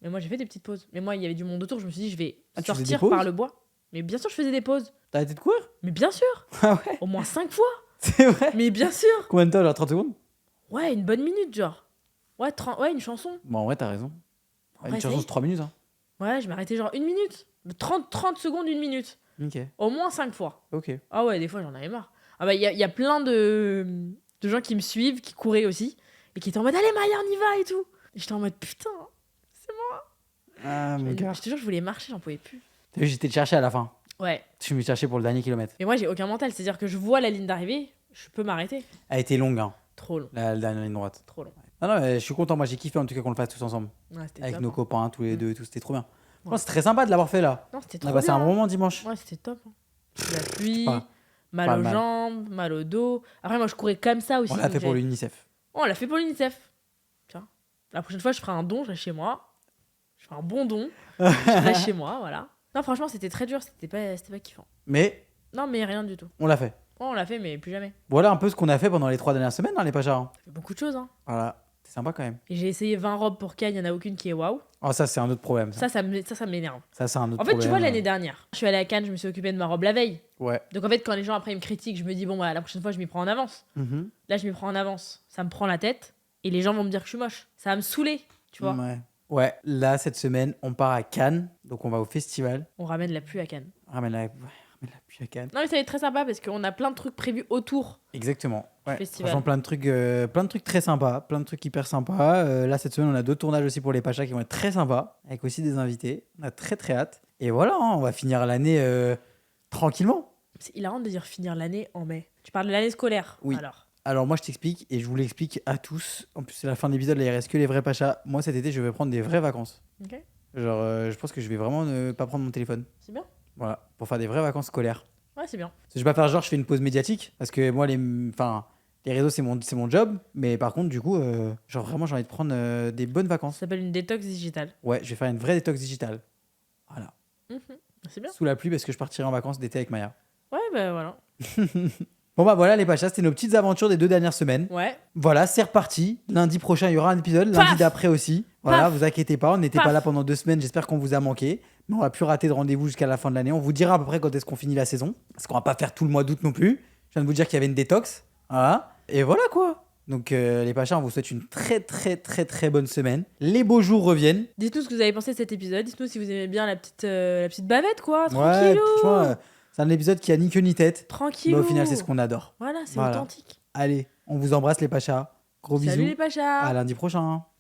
Mais moi, j'ai fait des petites pauses. Mais moi, il y avait du monde autour. Je me suis dit, je vais Ah, tu faisais des sortir pauses par le bois. Mais bien sûr, je faisais des pauses. T'as arrêté de courir? Mais bien sûr. Ah ouais, Au moins 5 fois. c'est vrai. Mais bien sûr. Combien de temps, genre 30 secondes? Ouais, une bonne minute, genre. Ouais, ouais, une chanson. Bon, en vrai, t'as raison. En Une vrai, chanson, ça y c'est 3 minutes. Hein. est. Ouais, je m'arrêtais genre 1 minute. 30 secondes, 1 minute. Ok, Au moins 5 fois. ok. Ah ouais, des fois, j'en avais marre. Ah bah, il y a plein de gens qui me suivent, qui couraient aussi. Et qui étaient en mode, allez, Maya, on y va et tout. Et j'étais en mode, putain, c'est moi. Ah, mon gars. Je te jure, je voulais marcher, j'en pouvais plus. T'as vu, j'étais te chercher à la fin. Ouais. Je me chercher pour le dernier kilomètre. Mais moi, j'ai aucun mental. C'est-à-dire que je vois la ligne d'arrivée, je peux m'arrêter. Elle était longue, hein, Trop long. la dernière ligne droite. Trop long. Non, non, mais je suis content. Moi, j'ai kiffé en tout cas qu'on le fasse tous ensemble. Ouais, c'était Avec top, nos hein. copains, tous les deux et tout. C'était trop bien. Ouais. C'est très sympa de l'avoir fait là. Non, c'était On a trop passé bien. un bon moment dimanche. Ouais, c'était top. Hein. La pluie, Pas- mal pas aux mal. jambes, mal au dos. Après, moi, je courais comme ça aussi. On l'a donc fait pour j'avais- l'UNICEF. Oh, on l'a fait pour l'UNICEF. Tiens. La prochaine fois, je ferai un don, je reste chez moi. Je ferai un bon don. Je reste chez moi, voilà. Non, franchement, c'était très dur. C'était pas kiffant. Mais Non, mais rien du tout. on l'a fait. Oh, on l'a fait, mais plus jamais. Voilà un peu ce qu'on a fait pendant les 3 dernières semaines, hein, les Pachas. Hein. Ça fait beaucoup de choses, hein. Voilà, c'est sympa quand même. Et j'ai essayé 20 robes pour Cannes, il n'y en a aucune qui est waouh. Oh, ça, c'est un autre problème. Ça, Ça m'énerve. c'est un autre En fait, problème. tu vois, l'année dernière, je suis allée à Cannes, je me suis occupée de ma robe la veille. Ouais. Donc, en fait, quand les gens après ils me critiquent, je me dis, bon, bah, la prochaine fois, je m'y prends en avance. Mhm. Là, je m'y prends en avance. Ça me prend la tête. Et les gens vont me dire que je suis moche. Ça va me saouler, tu vois. Ouais. Ouais, là, cette semaine, on part à Cannes. Donc, on va au festival. On ramène la pluie à Cannes. Ramène la pluie à Cannes. Non, mais ça va être très sympa parce qu'on a plein de trucs prévus autour. Exactement. Ouais. Festival. Franchement, plein de trucs très sympas. Plein de trucs hyper sympas. Là, cette semaine, on a 2 tournages aussi pour les Pachas qui vont être très sympas. Avec aussi des invités. On a très, très hâte. Et voilà, hein, on va finir l'année tranquillement. C'est hilarant de dire finir l'année en mai. Tu parles de l'année scolaire, Oui. Alors moi je t'explique et je vous l'explique à tous. En plus c'est la fin de l'épisode, là il reste que les vrais Pachas. Moi cet été je vais prendre des vraies vacances. Ok. Genre je pense que je vais vraiment ne pas prendre mon téléphone. C'est bien. Voilà, pour faire des vraies vacances scolaires. Ouais, c'est bien. Je vais pas faire genre je fais une pause médiatique parce que moi les réseaux c'est mon job. Mais par contre du coup genre vraiment j'ai envie de prendre des bonnes Ça vacances. s'appelle une détox digitale. Ouais je vais faire une vraie détox digitale. Voilà. Mhm. C'est bien. sous la pluie parce que je partirai en vacances d'été avec Maya. Ouais, bah voilà. Bon bah voilà les Pachas, c'était nos petites aventures des 2 dernières semaines. Ouais. Voilà, c'est reparti. Lundi prochain, il y aura un épisode. Paf. Lundi d'après aussi. Voilà, Paf. vous inquiétez pas, on n'était pas Paf. là pendant 2 semaines. J'espère qu'on vous a manqué. Mais on va plus rater de rendez-vous jusqu'à la fin de l'année. On vous dira à peu près quand est-ce qu'on finit la saison. Parce qu'on va pas faire tout le mois d'août non plus. Je viens de vous dire qu'il y avait une détox. Voilà. Et voilà quoi. Donc les Pachas, on vous souhaite une très très très très bonne semaine. Les beaux jours reviennent. Dites-nous ce que vous avez pensé de cet épisode. Dites-nous si vous aimez bien la petite bavette, quoi. Ouais, Tranquillou. franchement, c'est un épisode qui a ni queue ni tête. Tranquillou. Mais au final, c'est ce qu'on adore. Voilà, c'est Voilà. authentique. Allez, on vous embrasse les Pachas. Gros Salut bisous. les Pachas. À lundi prochain.